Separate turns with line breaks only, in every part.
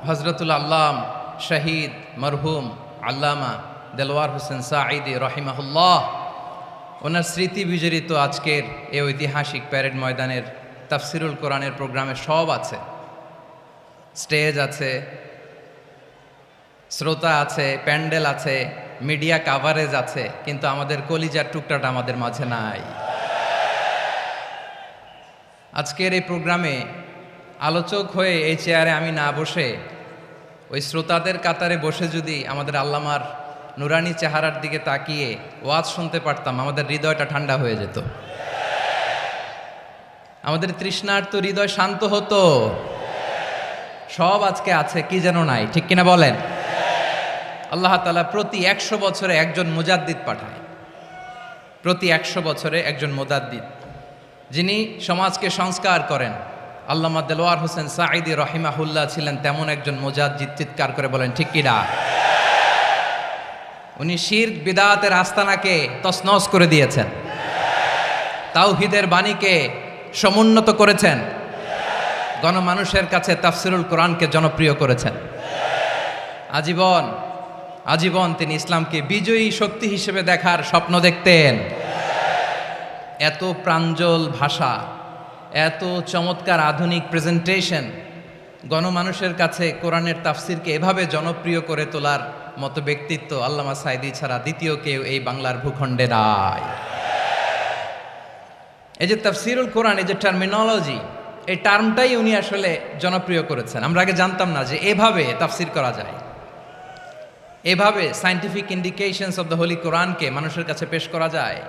হজরতুল আল্লাম শহীদ মরহুম আল্লামা দেলওয়ার হোসেন সাঈদী রহিমাহুল্লাহ ওনার স্মৃতি বিজড়িত আজকের এই ঐতিহাসিক প্যারেড ময়দানের তাফসিরুল কোরআনের প্রোগ্রামে সব আছে। স্টেজ আছে, শ্রোতা আছে, প্যান্ডেল আছে, মিডিয়া কাভারেজ আছে, কিন্তু আমাদের কলিজার টুকটাটা আমাদের মাঝে নাই। আজকের এই প্রোগ্রামে আলোচক হয়ে এই চেয়ারে আমি না বসে ওই শ্রোতাদের কাতারে বসে যদি আমাদের আল্লামার নুরানি চেহারার দিকে তাকিয়ে ওয়াজ শুনতে পারতাম, আমাদের হৃদয়টা ঠান্ডা হয়ে যেত, আমাদের তৃষ্ণার্ত হৃদয় শান্ত হতো। সব আজকে আছে, কি যেন নাই, ঠিক কিনা বলেন? আল্লাহ তাআলা প্রতি 100 বছরে একজন মুজাদ্দিদ পাঠায়, প্রতি 100 বছরে একজন মুজাদ্দিদ, যিনি সমাজকে সংস্কার করেন। আল্লামা দেলওয়ার হোসেন সাঈদী রহিমাহুল্লাহ ছিলেন তেমন একজন মুজাদ্দিদ। চিৎকার করে বলেন ঠিক কিনা? উনি শিরক বিদআতের আস্তানাকে তছনছ করে দিয়েছেন, তাওহীদের বাণীকে সমুন্নত করেছেন, গণমানুষের কাছে তাফসিরুল কোরআনকে জনপ্রিয় করেছেন। আজীবন তিনি ইসলামকে বিজয়ী শক্তি হিসেবে দেখার স্বপ্ন দেখতেন। এত প্রাঞ্জল ভাষা, এত চমৎকার আধুনিক প্রেজেন্টেশন, গণমানুষের কাছে কোরআনের তাফসিরকে এভাবে জনপ্রিয় করে তোলার মতো ব্যক্তিত্ব আল্লামা সাঈদী ছাড়া দ্বিতীয় কেউ এই বাংলার ভূখণ্ডে নাই। এই যে তাফসিরুল কোরআন, এই যে টার্মিনোলজি, এই টার্মটাই উনি আসলে জনপ্রিয় করেছেন। আমরা আগে জানতাম না যে এভাবে তাফসির করা যায়, এভাবে scientific indications of the Holi কোরআনকে মানুষের কাছে পেশ করা যায়,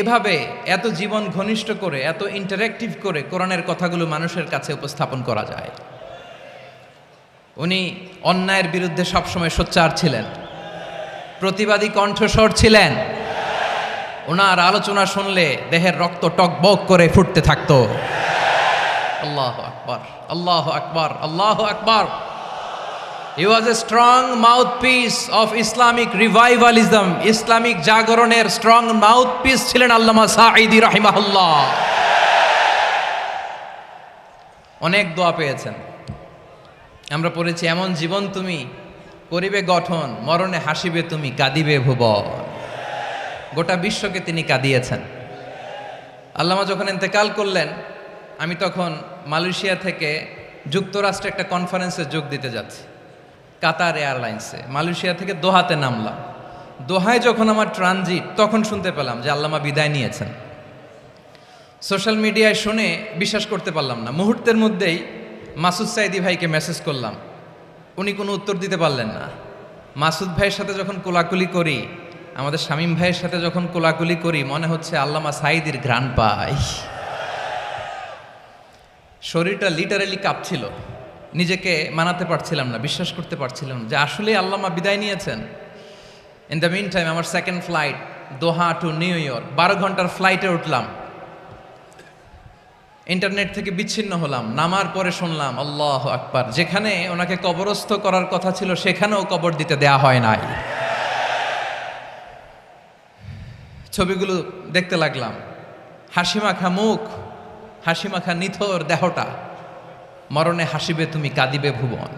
এভাবে এত জীবন ঘনিষ্ঠ করে, এত ইন্টারেক্টিভ করে কোরআনের কথাগুলো মানুষের কাছে উপস্থাপন করা যায়। উনি অন্যায়ের বিরুদ্ধে সবসময় সোচ্চার ছিলেন, প্রতিবাদী কণ্ঠস্বর ছিলেন। ওনার আলোচনা শুনলে দেহের রক্ত টকবক করে ফুটতে থাকতো। আল্লাহু আকবার, আল্লাহু আকবার, আল্লাহু আকবার। He was a strong mouthpiece of Islamic revivalism. Islamic জাগরণের স্ট্রং মাউথপিস ছিলেন আল্লামা সাঈদী রাহিমাহুল্লাহ। অনেক দোয়া পেয়েছেন, আমরা পড়েছি, এমন জীবন তুমি করিবে গঠন, মরণে হাসিবে তুমি, কাঁদিবে ভুবন। গোটা বিশ্বকে তিনি কাঁদিয়েছেন। আল্লামা যখন ইন্তেকাল করলেন, আমি তখন মালয়েশিয়া থেকে যুক্তরাষ্ট্রে একটা কনফারেন্সে যোগ দিতে যাচ্ছি, কাতার এয়ারলাইন্সে। মালয়েশিয়া থেকে দোহাতে নামলাম। দোহায় যখন আমার ট্রানজিট, তখন শুনতে পেলাম যে আল্লামা বিদায় নিয়েছেন। সোশ্যাল মিডিয়ায় শুনে বিশ্বাস করতে পারলাম না। মুহূর্তের মধ্যেই মাসুদ সাঈদী ভাইকে মেসেজ করলাম, উনি কোনো উত্তর দিতে পারলেন না। মাসুদ ভাইয়ের সাথে যখন কোলাকুলি করি, আমাদের শামীম ভাইয়ের সাথে যখন কোলাকুলি করি, মনে হচ্ছে আল্লামা সাঈদীর ঘ্রাণ পাই। শরীরটা লিটারালি কাঁপছিল, নিজেকে মানাতে পারছিলাম না, বিশ্বাস করতে পারছিলাম না যে আসলে আল্লামা বিদায় নিয়েছেন। ইন দ্য মিন টাইম আমার সেকেন্ড ফ্লাইট, দোহা টু নিউ ইয়র্ক, 12 ঘন্টার ফ্লাইটে উঠলাম। ইন্টারনেট থেকে বিচ্ছিন্ন হলাম। নামার পরে শুনলাম আল্লাহু আকবার, যেখানে ওনাকে কবরস্থ করার কথা ছিল সেখানেও কবর দিতে দেয়া হয় নাই। ছবিগুলো দেখতে লাগলাম, হাসিমাখা মুখ, হাসিমাখা নিথর দেহটা, মরণে হাসিবে তুমি, কাঁদিবে ভুবন।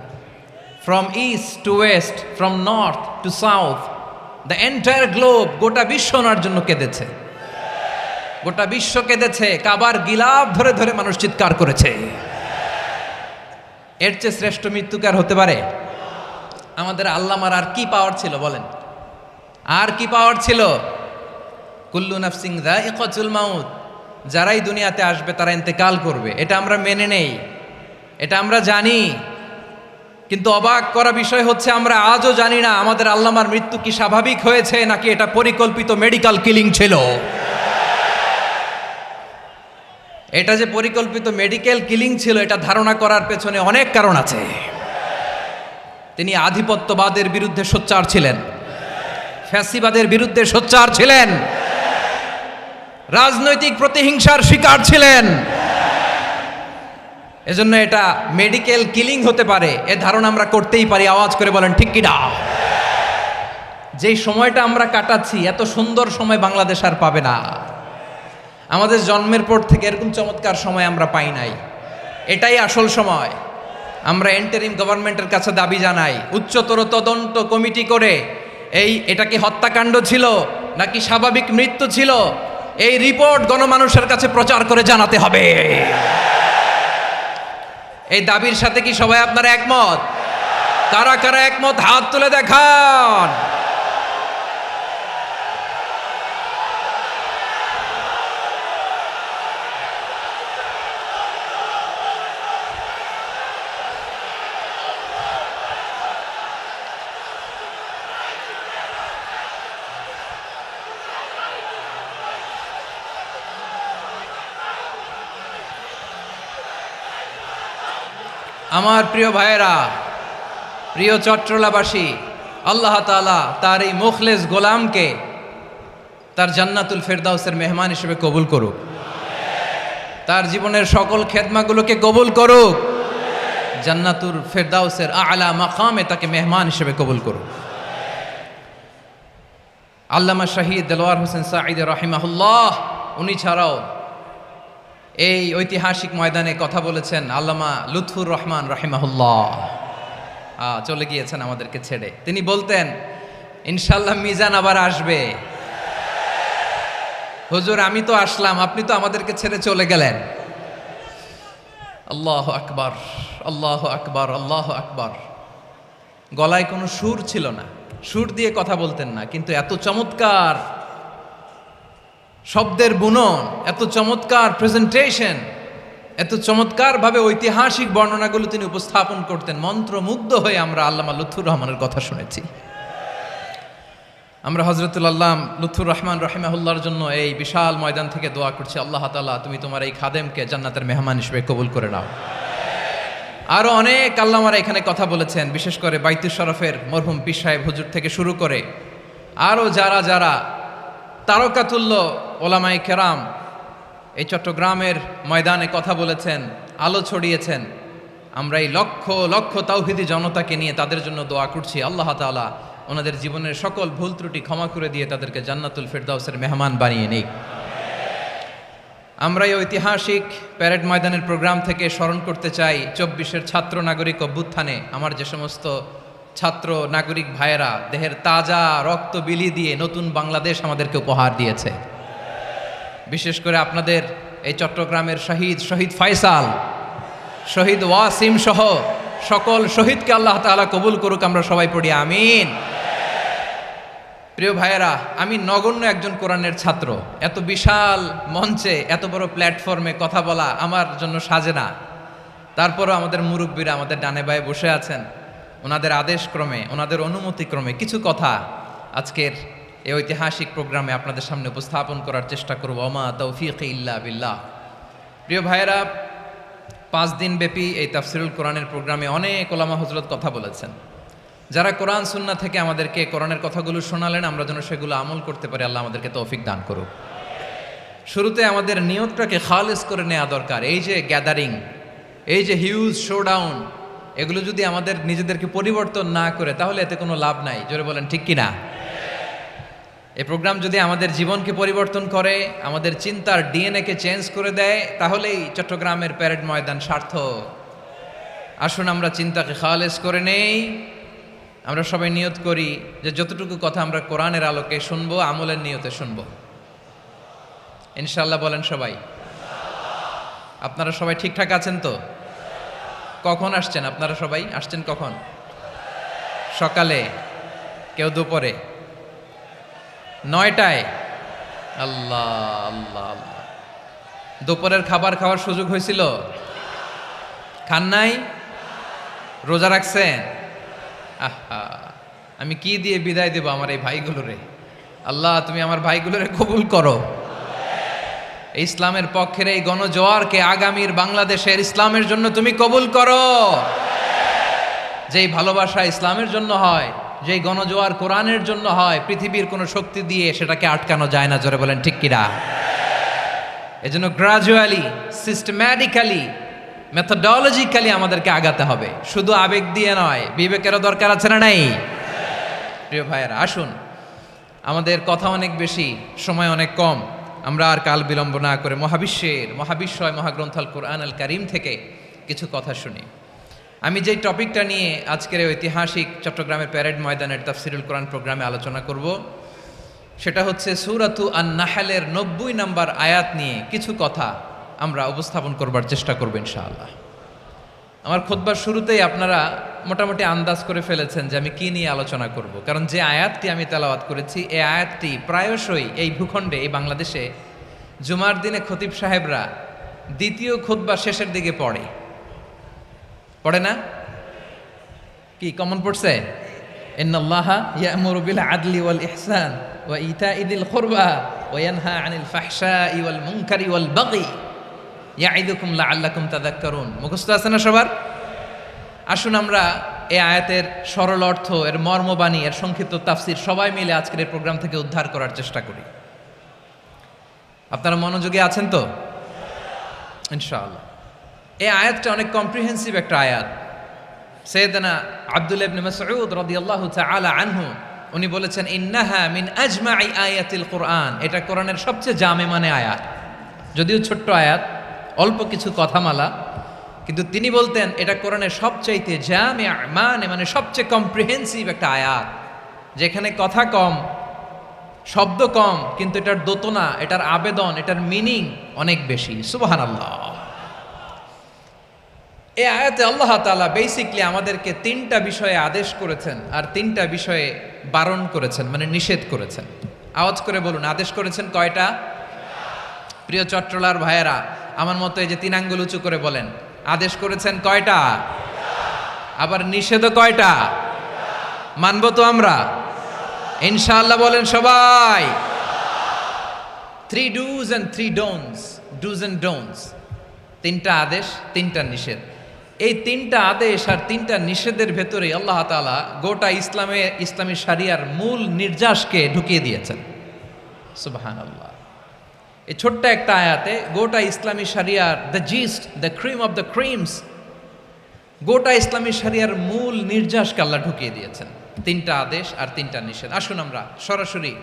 From east to west, from north to south, the entire globe, গোটা বিশ্ব ওনার জন্য কেঁদেছে, গোটা বিশ্ব কেঁদেছে। কাবার গিলাফ ধরে ধরে মানুষ চিৎকার করেছে। এর চেয়ে শ্রেষ্ঠ মৃত্যুকার হতে পারে? আমাদের আল্লামার আর কি পাওয়ার ছিল বলেন? আর কি পাওয়ার ছিল? কুল্লু নাফসিন যায়িকাতুল মাউত, যারাই দুনিয়াতে আসবে তারা ইন্তেকাল করবে, এটা আমরা মেনে নেই, এটা আমরা জানি। কিন্তু অবাক করা বিষয় হচ্ছে, আমরা আজও জানি না আমাদের আল্লামার মৃত্যু কি স্বাভাবিক হয়েছে নাকি এটা পরিকল্পিত মেডিকেল কিলিং ছিল। এটা যে পরিকল্পিত মেডিকেল কিলিং ছিল, এটা ধারণা করার পেছনে অনেক কারণ আছে। তিনি আধিপত্যবাদের বিরুদ্ধে সোচ্চার ছিলেন, ফ্যাসিবাদের বিরুদ্ধে সোচ্চার ছিলেন, রাজনৈতিক প্রতিহিংসার শিকার ছিলেন। এজন্য এটা মেডিকেল কিলিং হতে পারে, এ ধারণা আমরা করতেই পারি। আওয়াজ করে বলেন ঠিক কিনা? যেই সময়টা আমরা কাটাচ্ছি, এত সুন্দর সময় বাংলাদেশ আর পাবে না। আমাদের জন্মের পর থেকে এরকম চমৎকার সময় আমরা পাই নাই। এটাই আসল সময়। আমরা ইন্টারিম গভর্নমেন্টের কাছে দাবি জানাই, উচ্চতর তদন্ত কমিটি করে এটা কি হত্যাকাণ্ড ছিল নাকি স্বাভাবিক মৃত্যু ছিল, এই রিপোর্ট গণমানুষের কাছে প্রচার করে জানাতে হবে। এই দাবির সাথে কি সবাই আপনারা একমত? কারা কারা একমত হাত তুলে দেখান। আমার প্রিয় ভাইয়েরা, প্রিয় চট্টলাবাসী, আল্লাহ তাআলা তার এই মুখলেস গোলামকে তার জান্নাতুল ফেরদাউসের মেহমান হিসেবে কবুল করুক, তার জীবনের সকল খেদমাগুলোকে কবুল করুক, জান্নাতুল ফেরদাউসের আলা মাকামে তাকে মেহমান হিসেবে কবুল করুক। আল্লামা শহীদ দেলোয়ার হোসেন সাঈদী রাহিমাহুল্লাহ, উনি ছাড়াও এই ঐতিহাসিক ময়দানে কথা বলেছেন আল্লামা লুৎফুর রহমান রাহিমাহুল্লাহ, চলে গিয়েছেন আমাদেরকে ছেড়ে। তিনি বলতেন, ইনশাল্লাহ মিজান আবার আসবে। হুজুর আমি তো আসলাম, আপনি তো আমাদেরকে ছেড়ে চলে গেলেন। আল্লাহু আকবার, আল্লাহু আকবার, আল্লাহু আকবার। গলায় কোনো সুর ছিল না, সুর দিয়ে কথা বলতেন না, কিন্তু এত চমৎকার শব্দের বুনন, এত চমৎকার প্রেজেন্টেশন, এত চমৎকারভাবে ঐতিহাসিক বর্ণনাগুলো তিনি উপস্থাপন করতেন। মন্ত্রমুগ্ধ হয়ে আমরা আল্লামা লুৎফুর রহমানের কথা শুনেছি। আমরা হযরতুল আল্লাম লুৎফুর রহমান রাহিমাহুল্লাহর জন্য এই বিশাল ময়দান থেকে দোয়া করছি, আল্লাহ তাআলা তুমি তোমার এই খাদেমকে জান্নাতের মেহমান হিসেবে কবুল করে নাও। আরো অনেক আল্লামারা এখানে কথা বলেছেন, বিশেষ করে বাইতুল শরফের মরহুম পীর সাহেব হুজুর থেকে শুরু করে আরো যারা যারা তারকাতুল্য ওলামায়ে কেরাম এই চট্টগ্রামের ময়দানে কথা বলেছেন, আলো ছড়িয়েছেন। আমরা এই লক্ষ লক্ষ তাওহীদি জনতাকে নিয়ে তাদের জন্য দোয়া করছি, আল্লাহ তাআলা ওনাদের জীবনের সকল ভুল ত্রুটি ক্ষমা করে দিয়ে তাদেরকে জান্নাতুল ফেরদাউসের মেহমান বানিয়ে নিক। আমরা এই ঐতিহাসিক প্যারেড ময়দানের প্রোগ্রাম থেকে স্মরণ করতে চাই 24-এর ছাত্র নাগরিক অভ্যুত্থানে আমার যে সমস্ত ছাত্র নাগরিক ভাইয়েরা দেহের তাজা রক্ত বিলি দিয়ে নতুন বাংলাদেশ আমাদেরকে উপহার দিয়েছে। বিশেষ করে আপনাদের এই চট্টগ্রামের শহীদ ফয়সাল, শহীদ ওয়াসিম সহ সকল শহীদকে আল্লাহ তাআলা কবুল করুক, আমরা সবাই পড়ি আমিন। প্রিয় ভাইয়েরা, আমি নগণ্য একজন কোরআনের ছাত্র, এত বিশাল মঞ্চে এত বড় প্ল্যাটফর্মে কথা বলা আমার জন্য সাজে না। তারপরও আমাদের মুরব্বীরা আমাদের ডানে বায়ে বসে আছেন, ওনাদের আদেশক্রমে, ওনাদের অনুমতিক্রমে কিছু কথা আজকের এই ঐতিহাসিক প্রোগ্রামে আপনাদের সামনে উপস্থাপন করার চেষ্টা করব। ওমা তৌফিক ইল্লা বিল্লাহ। প্রিয় ভাইয়েরা, 5 দিন ব্যাপী এই তাফসিরুল কোরআনের প্রোগ্রামে অনেক ওলামা হযরত কথা বলেছেন। যারা কোরআন সুন্নাহ থেকে আমাদেরকে কোরআনের কথাগুলো শোনালেন, আমরা যেন সেগুলো আমল করতে পারি, আল্লাহ আমাদেরকে তৌফিক দান করুক। শুরুতে আমাদের নিয়তটাকে খালেস করে নেওয়া দরকার। এই যে গ্যাদারিং, এই যে হিউজ শোডাউন, এগুলো যদি আমাদের নিজেদেরকে পরিবর্তন না করে তাহলে এতে কোনো লাভ নাই। জোরে বলেন ঠিক কিনা? এই প্রোগ্রাম যদি আমাদের জীবনকে পরিবর্তন করে, আমাদের চিন্তার ডিএনএকে চেঞ্জ করে দেয়, তাহলেই চট্টগ্রামের প্যারেড ময়দান সার্থক। আসুন আমরা চিন্তাকে খালেস করে নেই। আমরা সবাই নিয়ত করি যে যতটুকু কথা আমরা কোরআনের আলোকে শুনবো, আমলের নিয়তে শুনবো ইনশাআল্লাহ। বলেন সবাই। আপনারা সবাই ঠিকঠাক আছেন তো? কখন আসছেন আপনারা? সবাই আসছেন কখন? সকালে, কেউ দুপুরে, 9টায়? আল্লাহ আল্লাহ আল্লাহ। দুপুরের খাবার খাওয়ার সুযোগ হয়েছিল? খান নাই? রোজা রাখছেন? আহা, আমি কি দিয়ে বিদায় দেব আমার এই ভাইগুলোরে? আল্লাহ তুমি আমার ভাইগুলোরে কবুল করো। ইসলামের পক্ষের এই গণজোয়ারকে আগামীর বাংলাদেশের ইসলামের জন্য তুমি কবুল করো। যেই ভালোবাসা ইসলামের জন্য হয়, যেই গণজোয়ার কোরআনের জন্য হয়, পৃথিবীর কোনো শক্তি দিয়ে সেটাকে আটকানো যায় না। জোরে বলেন ঠিক কিনা? এজন্য গ্রাজুয়ালি, সিস্টেম্যাটিক্যালি, মেথোডোলজিক্যালি আমাদেরকে আগাতে হবে, শুধু আবেগ দিয়ে নয়। বিবেকেরও দরকার আছে না নাই? প্রিয় ভাইয়েরা, আসুন, আমাদের কথা অনেক বেশি, সময় অনেক কম। আমরা আর কাল বিলম্ব না করে মহাবিশ্বয় মহাগ্রন্থ আল কোরআন আল কারীম থেকে কিছু কথা শুনি। আমি যেই টপিকটা নিয়ে আজকের এই ঐতিহাসিক চট্টগ্রামের প্যারেড ময়দানের তাফসিরুল কোরআন প্রোগ্রামে আলোচনা করব সেটা হচ্ছে সূরাতু আন-নাহলের 90 নম্বর আয়াত নিয়ে কিছু কথা আমরা উপস্থাপন করবার চেষ্টা করব ইনশাআল্লাহ। আমার খুতবার শুরুতেই আপনারা মোটামুটি আন্দাজ করে ফেলেছেন যে আমি কি নিয়ে আলোচনা করব, কারণ যে আয়াতটি আমি তেলাওয়াত করেছি এই আয়াতটি প্রায়শই এই ভূখণ্ডে, এই বাংলাদেশে জুমার দিনে খতিব সাহেবরা দ্বিতীয় খুতবা শেষের দিকে পড়ে না? কি কমন পড়ছে? ইন্নাল্লাহা ইয়া'মুরু বিল আদলি ওয়াল ইহসান ওয়া ইতাই যিল কুরবা ওয়া ইয়ানহা আনিল ফাহশাই ওয়াল মুনকারি ওয়াল বাগি ইয়াইদুকুম লাআল্লাকুম তাযাক্কারুন। মুখস্থ আছে না সবার? আসুন আমরা এই আয়াতের সরল অর্থ, এর মর্মবাণী, এর সংক্ষিপ্ত তাফসীর সবাই মিলে আজকের এই প্রোগ্রাম থেকে উদ্ধার করার চেষ্টা করি। আপনারা মনোযোগী আছেন তো? ইনশাআল্লাহ। এই আয়াতটা অনেক কম্প্রিহেন্সিভ একটা আয়াত। সাইয়েদনা আব্দুল্লাহ ইবনে মাসউদ রাদিয়াল্লাহু তাআলা আনহু উনি বলেছেন, ইন্নাহা মিন আজমাই আয়াতিল কুরআন, এটা কোরআনের সবচেয়ে জামে মানে আয়াত। যদিও ছোট্ট আয়াত, অল্প কিছু কথামালা, কিন্তু তিনি বলতেন এটা কোরআনের সবচাইতে জামে মানে সবচেয়ে কম্প্রিহেন্সিভ একটা আয়াত, যেখানে কথা কম, শব্দ কম, কিন্তু এটার দোতনা, এটার আবেদন, এটার মিনিং অনেক বেশি। সুবহানাল্লাহ। এই আয়াতে আল্লাহ তাআলা বেসিকলি আমাদেরকে 3টা বিষয়ে আদেশ করেছেন আর 3টা বিষয়ে বারণ করেছেন, মানে নিষেধ করেছেন। আওয়াজ করে বলুন, আদেশ করেছেন কয়টা? প্রিয় চট্টলার ভাইয়েরা, আমার মতো এই যে 3 আঙ্গুল উঁচু করে বলেন, আদেশ করেছেন কয়টা? আবার নিষেধও কয়টা? মানবো তো আমরা ইনশাআল্লাহ? বলেন সবাই। 3 do's and 3 don'ts, do's and don'ts, 3টা আদেশ, 3টা নিষেধ। এই 3টা আদেশ আর 3টা নিষেধের ভেতরে আল্লাহ তাআলা গোটা ইসলামী শরিয়ার মূল নির্যাসকে ঢুকিয়ে দিয়েছেন। সুবহানাল্লাহ। এই ছোট্ট একটা আয়াতে গোটা ইসলামী শরিয়ার, the gist, the cream of the creams, গোটা ইসলামী শরিয়ার মূল নির্যাসকে আল্লাহ ঢুকিয়ে দিয়েছেন। 3টা আদেশ আর 3টা নিষেধ। আসুন আমরা সরাসরি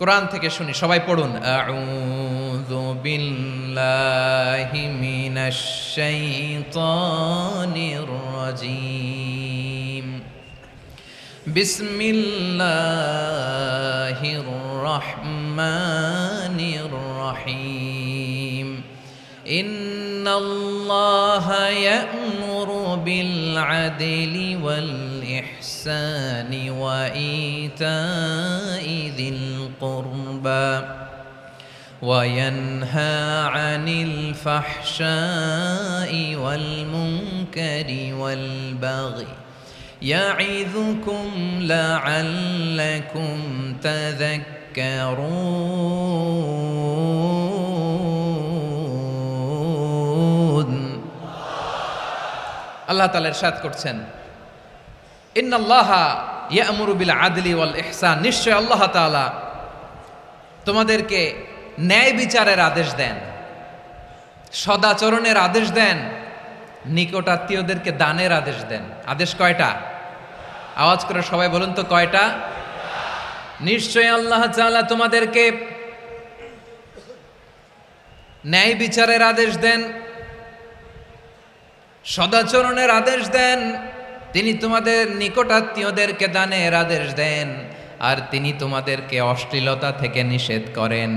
কোরআন থেকে শুনি, সবাই পড়ুন। আউযু বিল্লাহি মিনাশ শাইতানির রাজীম। বিসমিল্লাহির রহমানির রহিম। ইন্নাল্লাহা ইয়া'মুরু বিল আদলি ওয়াল ইহসানি ওয়া ইতাই যিল কুরবা ওয়া ইয়ানহা আনিল ফাহশাই ওয়াল মুনকারি ওয়াল বাগি ইয়াইযুকুম লাআল্লাকুম তাযাক্কারুন। আল্লাহ তাআলা ইরশাদ করছেন, ইন্নাল্লাহা ইয়া'মুরু বিল আদলি ওয়াল ইহসান, নিশ্চয় আল্লাহ তাআলা তোমাদেরকে ন্যায় বিচারের আদেশ দেন, সদাচরণের আদেশ দেন, নিকটাত্মীয়দেরকে দানের আদেশ দেন। আদেশ কয়টা? আওয়াজ করে সবাই বলুন তো কয়টা? নিশ্চয় আল্লাহ তাআলা তোমাদেরকে ন্যায় বিচারের আদেশ দেন, সদাচরণের আদেশ দেন, তিনি তোমাদের নিকটাত্মীয়দেরকে দানের আদেশ দেন, আর তিনি তোমাদেরকে অশ্লীলতা থেকে নিষেধ করেন,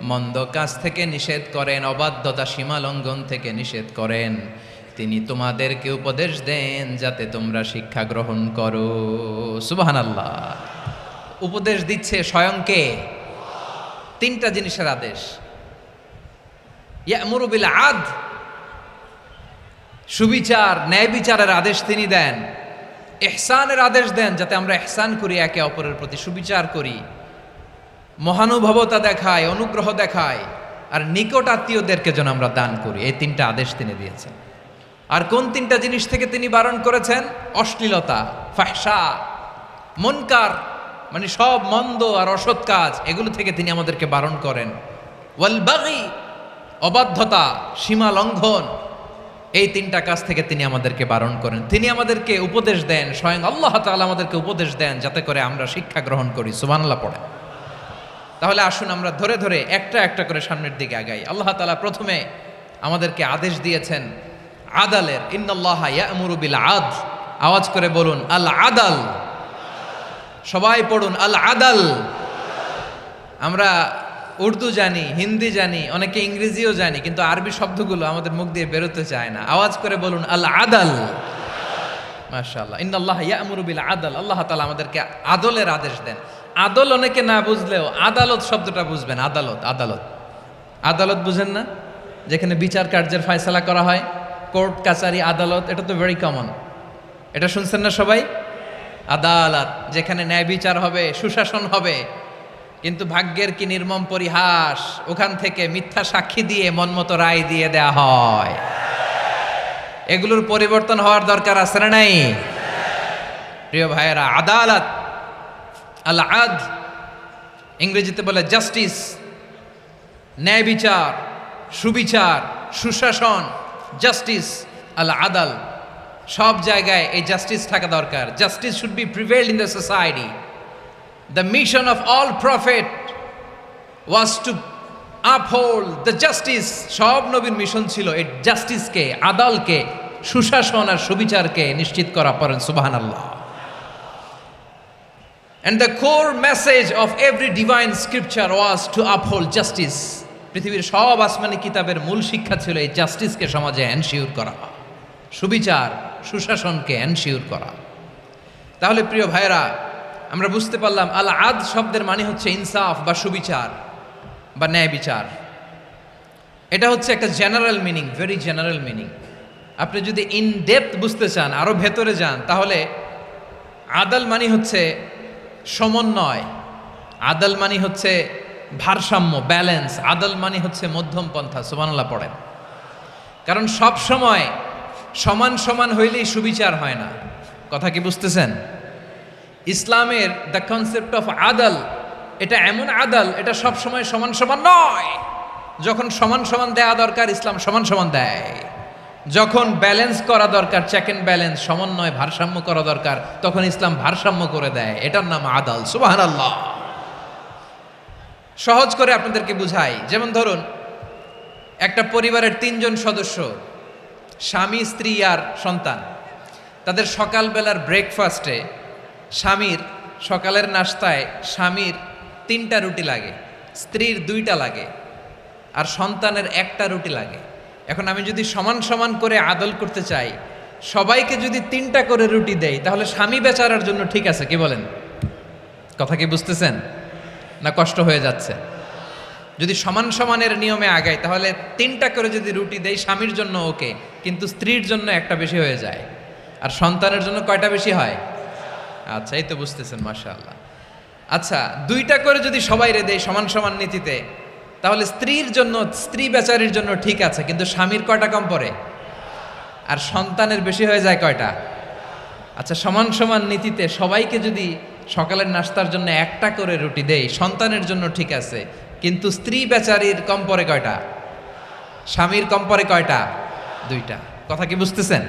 মন্দ কাজ থেকে নিষেধ করেন, অবাধ্যতা সীমা লঙ্ঘন থেকে নিষেধ করেন। তিনি তোমাদেরকে উপদেশ দেন যাতে তোমরা শিক্ষা গ্রহণ করো। সুবহানাল্লাহ। উপদেশ দিচ্ছে স্বয়ং কে? 3টা জিনিসের আদেশ। ইয়া'মুরু বিল আদল, সুবিচার, ন্যায় বিচারের আদেশ তিনি দেন। ইহসানের আদেশ দেন, যাতে আমরা ইহসান করি, একে অপরের প্রতি সুবিচার করি, মহানুভবতা দেখায়, অনুগ্রহ দেখায়, আর নিকট আত্মীয়দেরকে যেন আমরা দান করি। এই 3টা আদেশ তিনি দিয়েছেন। আর কোন 3টা জিনিস থেকে তিনি বারণ করেছেন? অশ্লীলতা, ফাহশা, মুনকার, মানে সব মন্দ আর অসৎ কাজ, এগুলো থেকে তিনি আমাদেরকে বারণ করেন। ওয়াল বাগি, অবাধ্যতা, সীমা লঙ্ঘন, এই 3টা কাজ থেকে তিনি আমাদেরকে বারণ করেন। তিনি আমাদেরকে উপদেশ দেন, স্বয়ং আল্লাহ তাআলা আমাদেরকে উপদেশ দেন যাতে করে আমরা শিক্ষা গ্রহণ করি। সুবহানাল্লাহ পড়ে। তাহলে আসুন আমরা ধরে ধরে একটা একটা করে সামনের দিকে আগাই। আল্লাহ তাআলা প্রথমে আমাদেরকে আদেশ দিয়েছেন আদালের। ইন্নাল্লাহা ইয়া'মুরু বিল আদল, আওয়াজ করে বলুন আল আদাল। সবাই পড়ুন আল আদাল। আমরা উর্দু জানি, হিন্দি জানি, অনেকে ইংরেজিও জানি, কিন্তু আরবি শব্দগুলো আমাদের মুখ দিয়ে বেরোতে চায় না। আওয়াজ করে বলুন আল আদাল। মাশাআল্লাহ, ইন্নাল্লাহা ইয়া'মুরু বিল আদল। আল্লাহ তাআলা আমাদেরকে আদলের আদেশ দেন। আদল অনেকে না বুঝলেও আদালত শব্দটা বুঝবেন। আদালত, আদালত, আদালত বুঝেন না? যেখানে বিচার কার্যের ফয়সালা করা হয়, কোর্ট কাচারি আদালত, এটা তো ভেরি কমন। এটা শুনছেন না সবাই? আদালত, যেখানে ন্যায় বিচার হবে, সুশাসন হবে। কিন্তু ভাগ্যের কি নির্মম পরিহাস, ওখান থেকে মিথ্যা সাক্ষী দিয়ে মনমতো রায় দিয়ে দেয়া হয়। এগুলোর পরিবর্তন হওয়ার দরকার আছে না নাই? প্রিয় ভাইয়েরা, আদালত, আল আদ, ইংরেজিতে বলে জাস্টিস, ন্যায় বিচার, সুবিচার, সুশাসন, জাস্টিস, আল আদাল। সব জায়গায় এই জাস্টিস থাকা দরকার। Justice should be prevailed in the society. The mission of all prophet was to uphold the justice. সব নবীর মিশন ছিল এই জাস্টিসকে, আদালকে, সুশাসন আর সুবিচারকে নিশ্চিত করা। পড়েন সুবহানাল্লাহ। And the core message of every divine scripture was to uphold justice. পৃথিবীর সব আসমানি কিতাবের মূল শিক্ষা ছিল এই জাস্টিসকে সমাজে এনশিওর করা, সুবিচার, সুশাসনকে এনশিওর করা। তাহলে প্রিয় ভাইরা, আমরা বুঝতে পারলাম আল আদ শব্দের মানে হচ্ছে ইনসাফ বা সুবিচার বা ন্যায় বিচার। এটা হচ্ছে একটা general meaning, very general meaning. আপনি যদি ইন ডেপথ বুঝতে চান, আরো ভেতরে যান, তাহলে আদাল মানে হচ্ছে সমন্বয়, আদাল মানে হচ্ছে ভারসাম্য, ব্যালেন্স। আদাল মানে হচ্ছে মধ্যম পন্থা। সুবহানাল্লাহ পড়েন। কারণ সব সময় সমান সমান হইলেই সুবিচার হয় না। কথা কি বুঝতেছেন? ইসলামের দ্য কনসেপ্ট অফ আদাল, এটা এমন আদাল, এটা সব সময় সমান সমান নয়। যখন সমান সমান দেয়া দরকার, ইসলাম সমান সমান দেয়। যখন ব্যালেন্স করা দরকার, চেক এন্ড ব্যালেন্স, সমন্বয়, ভারসাম্য করা দরকার, তখন ইসলাম ভারসাম্য করে দেয়। এটার নাম আদাল। সুবহানাল্লাহ। সহজ করে আপনাদেরকে বুঝাই। যেমন ধরুন, একটা পরিবারের 3 জন সদস্য, স্বামী, স্ত্রী আর সন্তান। তাদের সকালবেলার ব্রেকফাস্টে, স্বামীর সকালের নাস্তায় স্বামীর 3টা রুটি লাগে, স্ত্রীর 2টা লাগে, আর সন্তানের 1টা রুটি লাগে। এখন আমি যদি সমান সমান করে আদল করতে চাই, সবাইকে যদি 3টা করে রুটি দেই, তাহলে স্বামী বেচারার জন্য ঠিক আছে? কি বলেন? কথা কি বুঝতেছেন না কষ্ট হয়ে যাচ্ছে? যদি সমান সমানের নিয়মে আগাই, তাহলে 3টা করে যদি রুটি দেই, স্বামীর জন্য ওকে, কিন্তু স্ত্রীর জন্য 1টা বেশি হয়ে যায়। আর সন্তানের জন্য কয়টা বেশি হয়? আচ্ছা, এই তো বুঝতেছেন, মাশাআল্লাহ। আচ্ছা, 2টা করে যদি সবাই দেয় সমান সমান নীতিতে, তাহলে স্ত্রীর জন্য, স্ত্রী বেচারির জন্য ঠিক আছে, কিন্তু স্বামীর কয়টা কম পড়ে? আর সন্তানের বেশি হয়ে যায় কয়টা? আচ্ছা, সমান সমান নীতিতে সবাইকে যদি সকালের নাস্তার জন্য 1টা করে রুটি দেই, সন্তানের জন্য ঠিক আছে, কিন্তু স্ত্রী বেচারির কম পড়ে কয়টা? স্বামীর কম পড়ে কয়টা? 2টা। কথা কি বুঝতেছেন?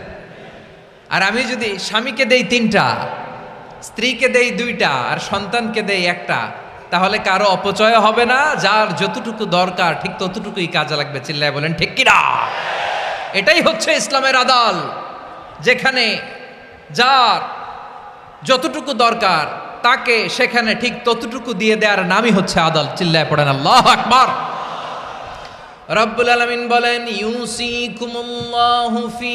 আর আমি যদি স্বামীকে দেই 3টা, স্ত্রীকে দেই 2টা, আর সন্তানকে দেই 1টা, তাহলে কারো অপচয় হবে না। যার যতটুকু দরকার ঠিক ততটুকুই কাজে লাগবে। চিল্লায় বলেন ঠিক কিনা? এটাই হচ্ছে ইসলামের আদাল, যেখানে যার যতটুকু দরকার তাকে সেখানে ঠিক ততটুকু দিয়ে দেওয়ার নামই হচ্ছে আদাল। চিল্লায় পড়েন আল্লাহু আকবার। রব্বুল আলামিন বলেন, ইউসিকুমুল্লাহু ফি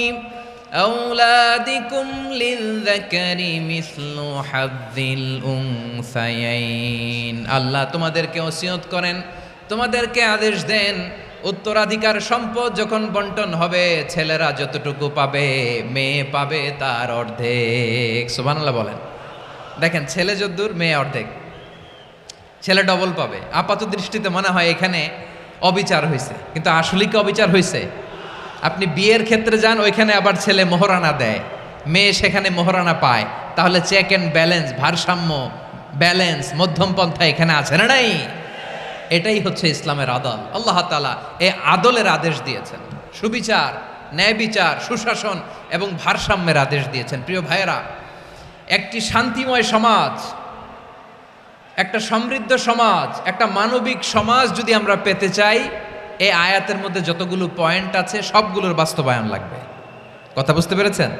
আওলাদিকুম লিযযাকারি মিসলু হাযযিল উনসায়াইন। আল্লাহ তোমাদেরকে ওসিয়ত করেন, তোমাদেরকে আদেশ দেন, উত্তরাধিকার সম্পদ যখন বন্টন হবে, ছেলেরা যতটুকু পাবে, মেয়ে পাবে তার অর্ধেক। সুবহানাল্লাহ বলেন। দেখেন, ছেলে যদ্দূর, মেয়ে অর্ধেক, ছেলে ডবল পাবে। আপাত দৃষ্টিতে মনে হয় এখানে অবিচার হয়েছে, কিন্তু আসলে কি অবিচার হয়েছে? আপনি বিয়ের ক্ষেত্রে যান, ওইখানে আবার ছেলে মোহরানা দেয়, মেয়ে সেখানে মোহরানা পায়। তাহলে চেক এন্ড ব্যালেন্স, ভারসাম্য, ব্যালেন্স, মধ্যম পন্থা এখানে আছে না নাই? এটাই হচ্ছে ইসলামের আদল। আল্লাহ তাআলা এই আদলের আদেশ দিয়েছেন, সুবিচার, ন্যায় বিচার, সুশাসন এবং ভারসাম্যের আদেশ দিয়েছেন। প্রিয় ভাইয়েরা, একটি শান্তিময় সমাজ, একটা সমৃদ্ধ সমাজ, একটা মানবিক সমাজ যদি আমরা পেতে চাই, এই আয়াতের মধ্যে যতগুলো পয়েন্ট আছে সবগুলোর বাস্তবায়ন লাগবে। কথা বুঝতে পেরেছেন?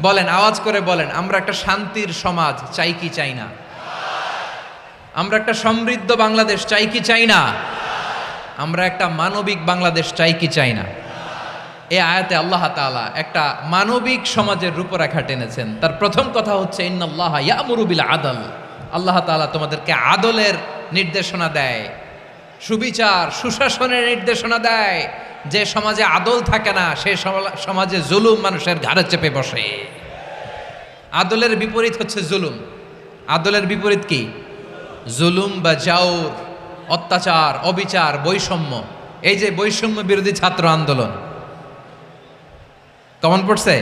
বলেন, আওয়াজ করে বলেন, আমরা একটা শান্তির সমাজ চাই কি চাই না? আমরা একটা সমৃদ্ধ বাংলাদেশ চাই কি চাই না? আমরা একটা মানবিক বাংলাদেশ চাই কি চাই না? এই আয়াতে আল্লাহ তাআলা একটা মানবিক সমাজের রূপরেখা টেনেছেন। তার প্রথম কথা হচ্ছে ইন্নাল্লাহা ইয়ামুরু বিল আদল। আল্লাহ তাআলা তোমাদেরকে আদলের নির্দেশনা দেয়, সুবিচার সুশাসনের নির্দেশনা দেয়। যে সমাজে আদল থাকে না সে সমাজে জুলুম মানুষের ঘাড়ে চেপে বসে। আদলের বিপরীত হচ্ছে জুলুম। আদলের বিপরীত কি? জুলুম বা জাওর, অত্যাচার, অবিচার, বৈষম্য। এই যে বৈষম্য বিরোধী ছাত্র আন্দোলন কমন পড়ছে?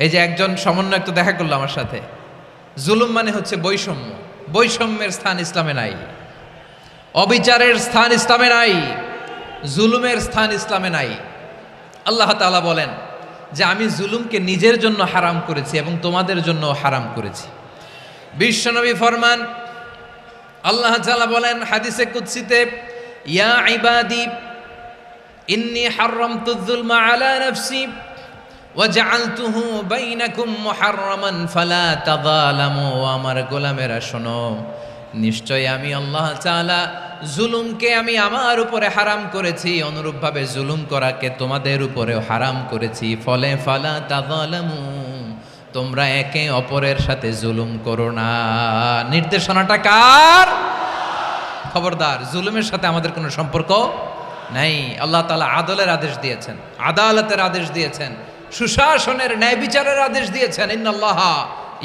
এই যে একজন সমন্বয়ক তো দেখা করলো আমার সাথে। জুলুম মানে হচ্ছে বৈষম্য। বৈষম্যের স্থান ইসলামে নাই, অবিচারের স্থান ইসলামে নাই, জুলুমের স্থান ইসলামে নাই। আল্লাহ তাআলা বলেন যে আমি জুলুমকে নিজের জন্য হারাম করেছি এবং তোমাদের জন্য হারাম করেছি। বিশ্বনবী ফরমান, আল্লাহ তাআলা বলেন হাদিসে কুদসিতে, ইয়া ইবাদি ইন্নী হারামতু যুলমা আলা নাফসি ওয়া জাআলতুহু বাইনাকুম মুহাররামান ফালা তাযালামু। আমার গোলামেরা শোনো, নিশ্চয় আমি আল্লাহ তাআলা জুলুমকে আমি আমার উপরে হারাম করেছি, অনুরূপভাবে জুলুম করাকে তোমাদের উপরেও হারাম করেছি। ফলে ফালা তাযালামু, তোমরা একে অপরের সাথে জুলুম করো না। নির্দেশনাটা কার? খবরদার, জুলুমের সাথে আমাদের কোনো সম্পর্ক নাই। আল্লাহ তাআলা আদলের আদেশ দিয়েছেন, আদালতের আদেশ দিয়েছেন, সুশাসনের ন্যায় বিচারের আদেশ দিয়েছেন। ইন্নাল্লাহা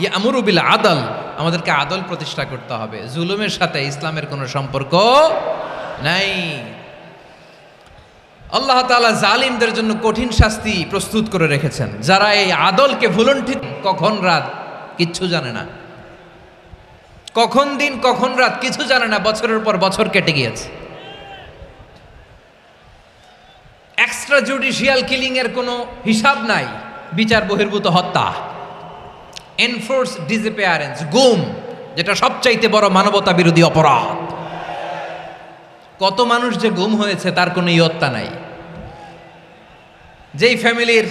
ইয়ামুরু বিল আদল, আমাদেরকে আদল প্রতিষ্ঠা করতে হবে। জুলুমের সাথে ইসলামের কোনো সম্পর্ক নাই। আল্লাহ তাআলা জালিমদের জন্য কঠিন শাস্তি প্রস্তুত করে রেখেছেন। যারা এই আদলকে ভুলণ্ঠিত, কখন রাত কিচ্ছু জানে না, কখন দিন কখন রাত কিছু জানে না, বছরের পর বছর কেটে গিয়েছে। এক্সট্রা জুডিশিয়াল কিলিং এর কোনো হিসাব নাই, বিচার বহির্ভূত হত্যা, এনফোর্স ডিসঅ্যাপিয়ারেন্স, গুম, যেটা সবচাইতে বড় মানবতা বিরোধী অপরাধ। কত মানুষ যে গুম হয়েছে তার কোনো ইয়ত্তা নাই। যেই ফ্যামিলির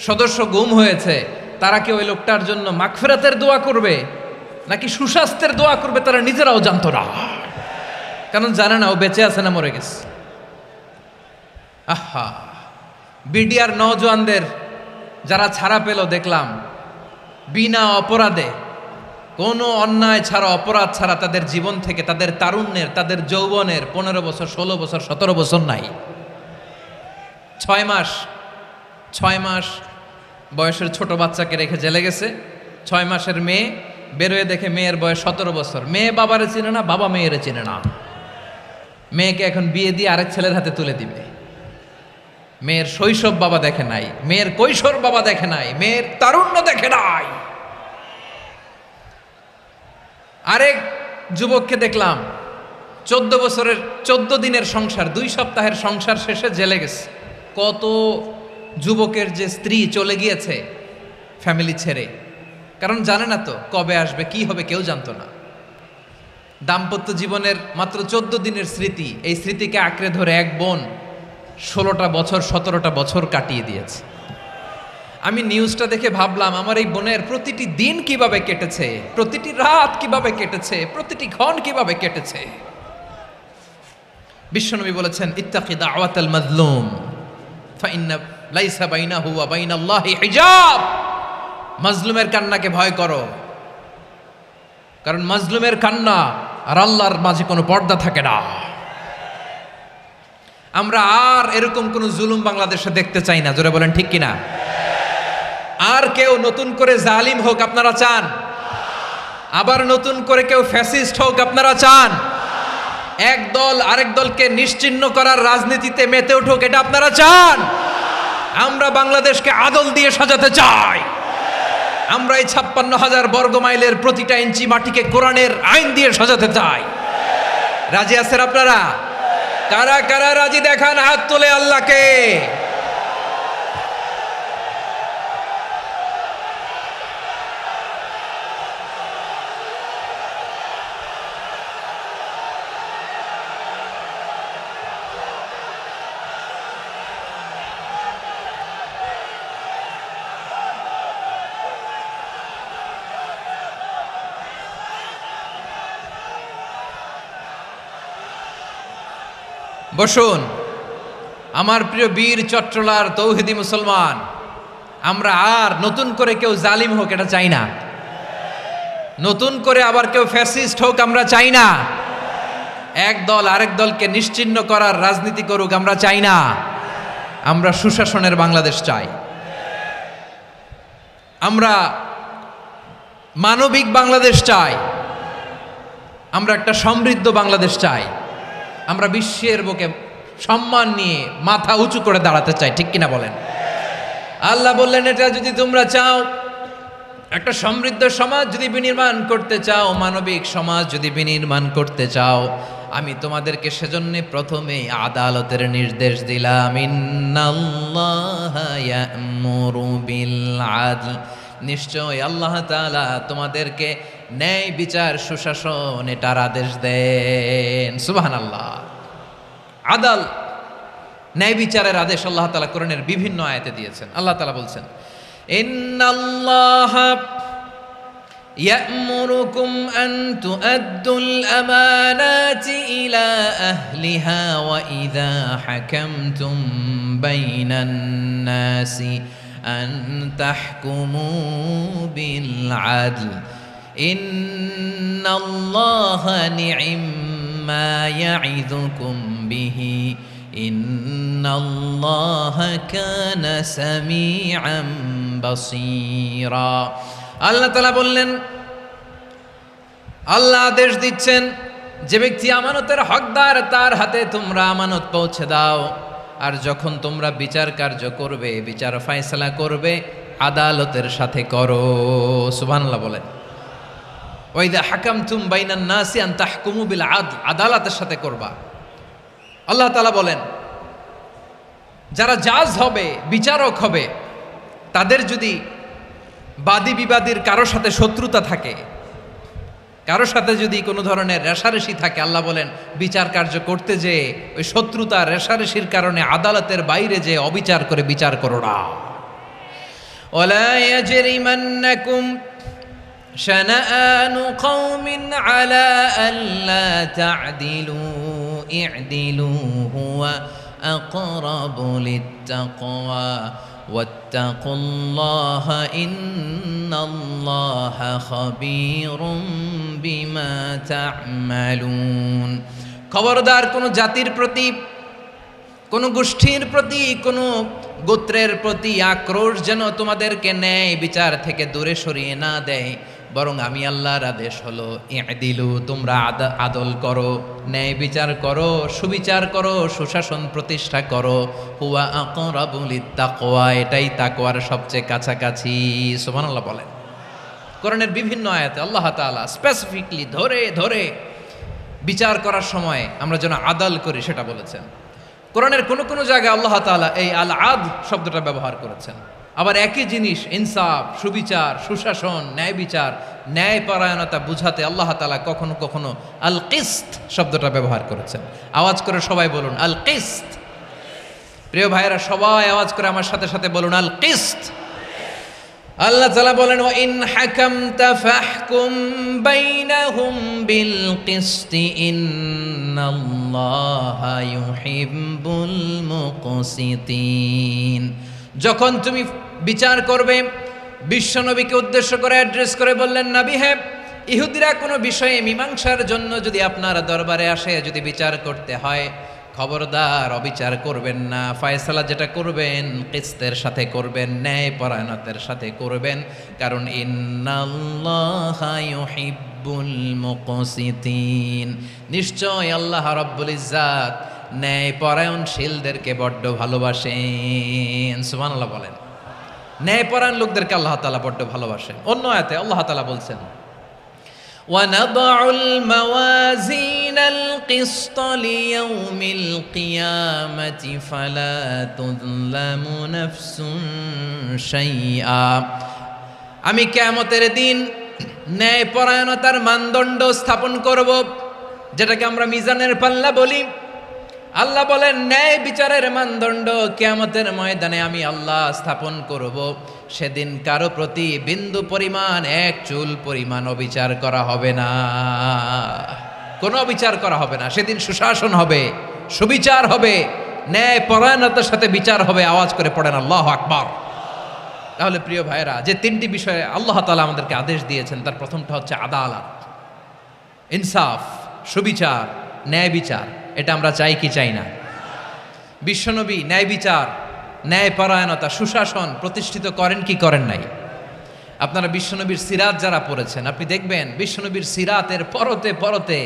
সদস্য গুম হয়েছে তারা কি ওই লোকটার জন্য মাগফিরাতের দোয়া করবে নাকি সুস্বাস্থ্যের দোয়া করবে তারা নিজেরাও জানতো না, কারণ জানে না ও বেঁচে আছে না মরে গেছে। আহা, বিডিআর নওজোয়ানদের যারা ছাড়া পেল দেখলাম, বিনা অপরাধে, কোনো অন্যায় ছাড়া, অপরাধ ছাড়া তাদের জীবন থেকে, তাদের তারুণ্যের, তাদের যৌবনের 15 বছর 16 বছর 17 বছর নাই, 6 মাস বয়সের ছোট বাচ্চাকে রেখে জেলে গেছে। 6 মাসের মেয়ে বেরোয় দেখে মেয়ের বয়স 17 বছর। মেয়ে বাবারে চিনে না, বাবা মেয়েরে চিনে না। মেয়েকে এখন বিয়ে দিয়ে আরেক ছেলের হাতে তুলে দিবে। মেয়ের শৈশব বাবা দেখে নাই, মেয়ের কৈশোর বাবা দেখে নাই, মেয়ের তারুণ্য দেখে নাই। আরেক যুবককে দেখলাম 14 বছরের 14 দিনের সংসার, 2 সপ্তাহের সংসার শেষে জেলে গেছে। কত যুবকের যে স্ত্রী চলে গিয়েছে ফ্যামিলি ছেড়ে, কারণ জানে না তো কবে আসবে, কি হবে, কেউ জানতো না। দাম্পত্য জীবনের মাত্র 14 দিনের স্মৃতি, এই স্মৃতিকে আঁকড়ে ধরে এক বোন 16টা বছর 17টা বছর কাটিয়ে দিয়েছে। আমি নিউজটা দেখে ভাবলাম, আমার এই বোনের প্রতিটি দিন কিভাবে কেটেছে, প্রতিটি রাত কিভাবে কেটেছে, প্রতিটি ক্ষণ কিভাবে কেটেছে। বিশ্বনবী বলেছেন, ইত্তাকি দাওয়াতাল মাজলুম ফাইন্না লাইসা বাইনাহু ওয়া বাইনাল্লাহি হিজাব। মাজলুমের কান্নাকে ভয় করো, কারণ মাজলুমের কান্না আর আল্লাহর মাঝে কোনো পর্দা থাকে না। আমরা আর এরকম কোন জুলুম বাংলাদেশে দেখতে চাই না। জোরে বলেন ঠিক কিনা? আর কেউ নতুন করে জালিম হোক আপনারা চান? আবার নতুন করে কেউ ফ্যাসিস্ট হোক আপনারা চান? এক দল আরেক দলকে নিশ্চিহ্ন করার রাজনীতিতে মেতে উঠুক এটা আপনারা চান? আমরা বাংলাদেশকে আদল দিয়ে সাজাতে চাই। আমরা এই 56,000 বর্গ মাইলের প্রতিটা ইঞ্চি মাটিকে কোরআনের আইন দিয়ে সাজাতে চাই। রাজি আছেন আপনারা? কারা কারা রাজি দেখান হাত তুলে আল্লাহকে। বসুন। আমার প্রিয় বীর চট্টলার তৌহিদি মুসলমান, আমরা আর নতুন করে কেউ জালিম হোক এটা চাই না, নতুন করে আবার কেউ ফ্যাসিস্ট হোক আমরা চাই না, এক দল আরেক দলকে নিশ্চিহ্ন করার রাজনীতি করুক আমরা চাই না। আমরা সুশাসনের বাংলাদেশ চাই, আমরা মানবিক বাংলাদেশ চাই, আমরা একটা সমৃদ্ধ বাংলাদেশ চাই, আমরা বিশ্বের বুকে সম্মান নিয়ে মাথা উঁচু করে দাঁড়াতে চাই, ঠিক কিনা বলেন? আল্লাহ বললেন, এটা যদি তোমরা চাও, একটা সমৃদ্ধ সমাজ যদি বিনির্মাণ করতে চাও, মানবিক সমাজ যদি বিনির্মাণ করতে চাও, আমি তোমাদেরকে সেজন্য প্রথমে আদালতের নির্দেশ দিলাম। ইন্নাল্লাহা ইয়া'মুরু বিল আদল, নিশ্চয় আল্লাহ তাআলা তোমাদেরকে ন্যায় বিচার সুশাসন এটার আদেশ দেন। সুবহানাল্লাহ। আদাল, ন্যায় বিচারের আদেশ আল্লাহ তাআলা কোরআনের বিভিন্ন আয়াতে দিয়েছেন। আল্লাহ তাআলা বলছেন, ইন্নাল্লাহা ইয়া'মুরুকুম আন তুআদ্দুল আমানাতি ইলা আহলিহা ওয়া ইযা হাকামতুম বাইনান নাসি আন তাহকুমু বিল আদল ইন্নাল্লাহা নি'ম্মা ইয়া'iযুকুম বিহি ইন্নাল্লাহা কানা সামিআন বাসীরা। আল্লাহ তাআলা বললেন, আল্লাহ আদেশ দিচ্ছেন, যে ব্যক্তি আমানতের হকদার তার হাতে তোমরা আমানত পৌঁছে দাও, আর যখন তোমরা বিচার কার্য করবে, বিচার ফয়সালা করবে, আদালতের সাথে করো। সুবহানাল্লাহ বলেন। ওয়া ইযা হাকামতুম বাইনান নাসি আন তাহকুমু বিল আদল, আদালতের সাথে করবা। আল্লাহ তাআলা বলেন, যারা জাজ হবে, বিচারক হবে, তাদের যদি বাদী বিবাদীর কারো সাথে শত্রুতা থাকে, কারো সাথে যদি কোনো ধরনের রেষারেষি থাকে, আল্লাহ বলেন বিচার কার্য করতে যে ওই শত্রুতা রেষারেষির কারণে আদালতের বাইরে যে অবিচার করে বিচার করো না। ওয়ালা ইয়াজরিমান্নাকুম শানাআনু কওমিন আলা আল্লা তা'দিলু ই'দিলু হুয়া আকরাবু লিত্তাকওয়া ওয়াত্তাকুল্লাহা ইন্নাল্লাহা খাবীরুম বিমা তা'মালুন। খবরদার কোন জাতির প্রতি, কোন গোষ্ঠীর প্রতি, কোন গোত্রের প্রতি আক্রোশ যেন তোমাদেরকে ন্যায় বিচার থেকে দূরে সরিয়ে না দেয়, বরং আমি আল্লাহর আদেশ হলো ই'দিলু, তোমরা আদল করো, ন্যায় বিচার করো, সুবিচার করো, সুশাসন প্রতিষ্ঠা করো। হুয়া আকরাবু লিত্তাকওয়া, এটাই তাকওয়ার সবচেয়ে কাছাকাছি। সুবহানাল্লাহ বলেন। কোরআনের বিভিন্ন আয়াতে আল্লাহ তাআলা স্পেসিফিকলি ধরে ধরে বিচার করার সময় আমরা যেন আদল করি সেটা বলেছেন। কোরআনের কোন কোন জায়গায় আল্লাহ তাআলা এই আল আদল শব্দটা ব্যবহার করেছেন। আবার একই জিনিস ইনসাফ, সুবিচার, সুশাসন, ন্যায় বিচার, ন্যায় পরায়ণতা বুঝাতে আল্লাহ তাআলা কখনো কখনো আল কিসত শব্দটা ব্যবহার করেছেন। আওয়াজ করে সবাই বলুন আল কিসত। প্রিয় ভাইরা, সবাই আওয়াজ করে আমার সাথে সাথে বলুন আল কিসত। আল্লাহ তাআলা বলেন, ওয়া ইন হাকামতা ফাহকুম বাইনাহুম বিল কিসতি ইন্নাল্লাহা ইউহিব্বুল মুকসিতিন। যখন তুমি বিচার করবে, বিশ্বনবীকে উদ্দেশ্য করে অ্যাড্রেস করে বললেন, নবী হে, ইহুদিরা কোনো বিষয়ে মীমাংসার জন্য যদি আপনার দরবারে আসে, যদি বিচার করতে হয়, খবরদার অবিচার করবেন না, ফয়সালা যেটা করবেন কিসতের সাথে করবেন, ন্যায় পরায়ণতার সাথে করবেন, কারণ ইন্নাল্লাহা ইউহিব্বুল মুকসিতিন, নিশ্চয় আল্লাহ রাব্বুল ইজ্জাত ন্যায় পরায়ণশীলদেরকে বড্ড ভালোবাসেন। সুবহানাল্লাহ বলেন। ন্যায় পরায়ণ লোকদেরকে আল্লাহ তাআলা বড্ড ভালোবাসেন। অন্য আয়াতে আল্লাহ তাআলা বলছেন, وَنَضَعُ الْمَوَازِينَ الْقِسْطَ لِيَوْمِ الْقِيَامَةِ فَلَا تُظْلَمُ نَفْسٌ شَيْئًا। আমি কিয়ামতের দিন ন্যায় পরায়ণতার মানদণ্ড স্থাপন করব, যেটাকে আমরা মিজানের পাল্লা বলি। আল্লাহ বলেন, ন্যায় বিচারের মানদণ্ড কিয়ামতের ময়দানে আমি আল্লাহ স্থাপন করব। সেদিন কারো প্রতি বিন্দু পরিমাণ, এক চুল পরিমাণ অবিচার করা হবে না, কোনো অবিচার করা হবে না। সেদিন সুশাসন হবে, সুবিচার হবে, ন্যায় পরায়ণতার সাথে বিচার হবে। আওয়াজ করে পড়েন আল্লাহু আকবার। তাহলে প্রিয় ভাইরা, যে তিনটি বিষয়ে আল্লাহ তাআলা আমাদেরকে আদেশ দিয়েছেন, তার প্রথমটা হচ্ছে আদালত, ইনসাফ, সুবিচার, ন্যায় বিচার। এটা আমরা চাই কি চাই না? বিশ্বনবী ন্যায় বিচার, ন্যায় পরায়ণতা, সুশাসন প্রতিষ্ঠিত করেন কি করেন নাই? আপনারা বিশ্বনবীর সিরাত যারা পড়েছেন, আপনি দেখবেন বিশ্বনবীর সিরাতের পরতে পরতে,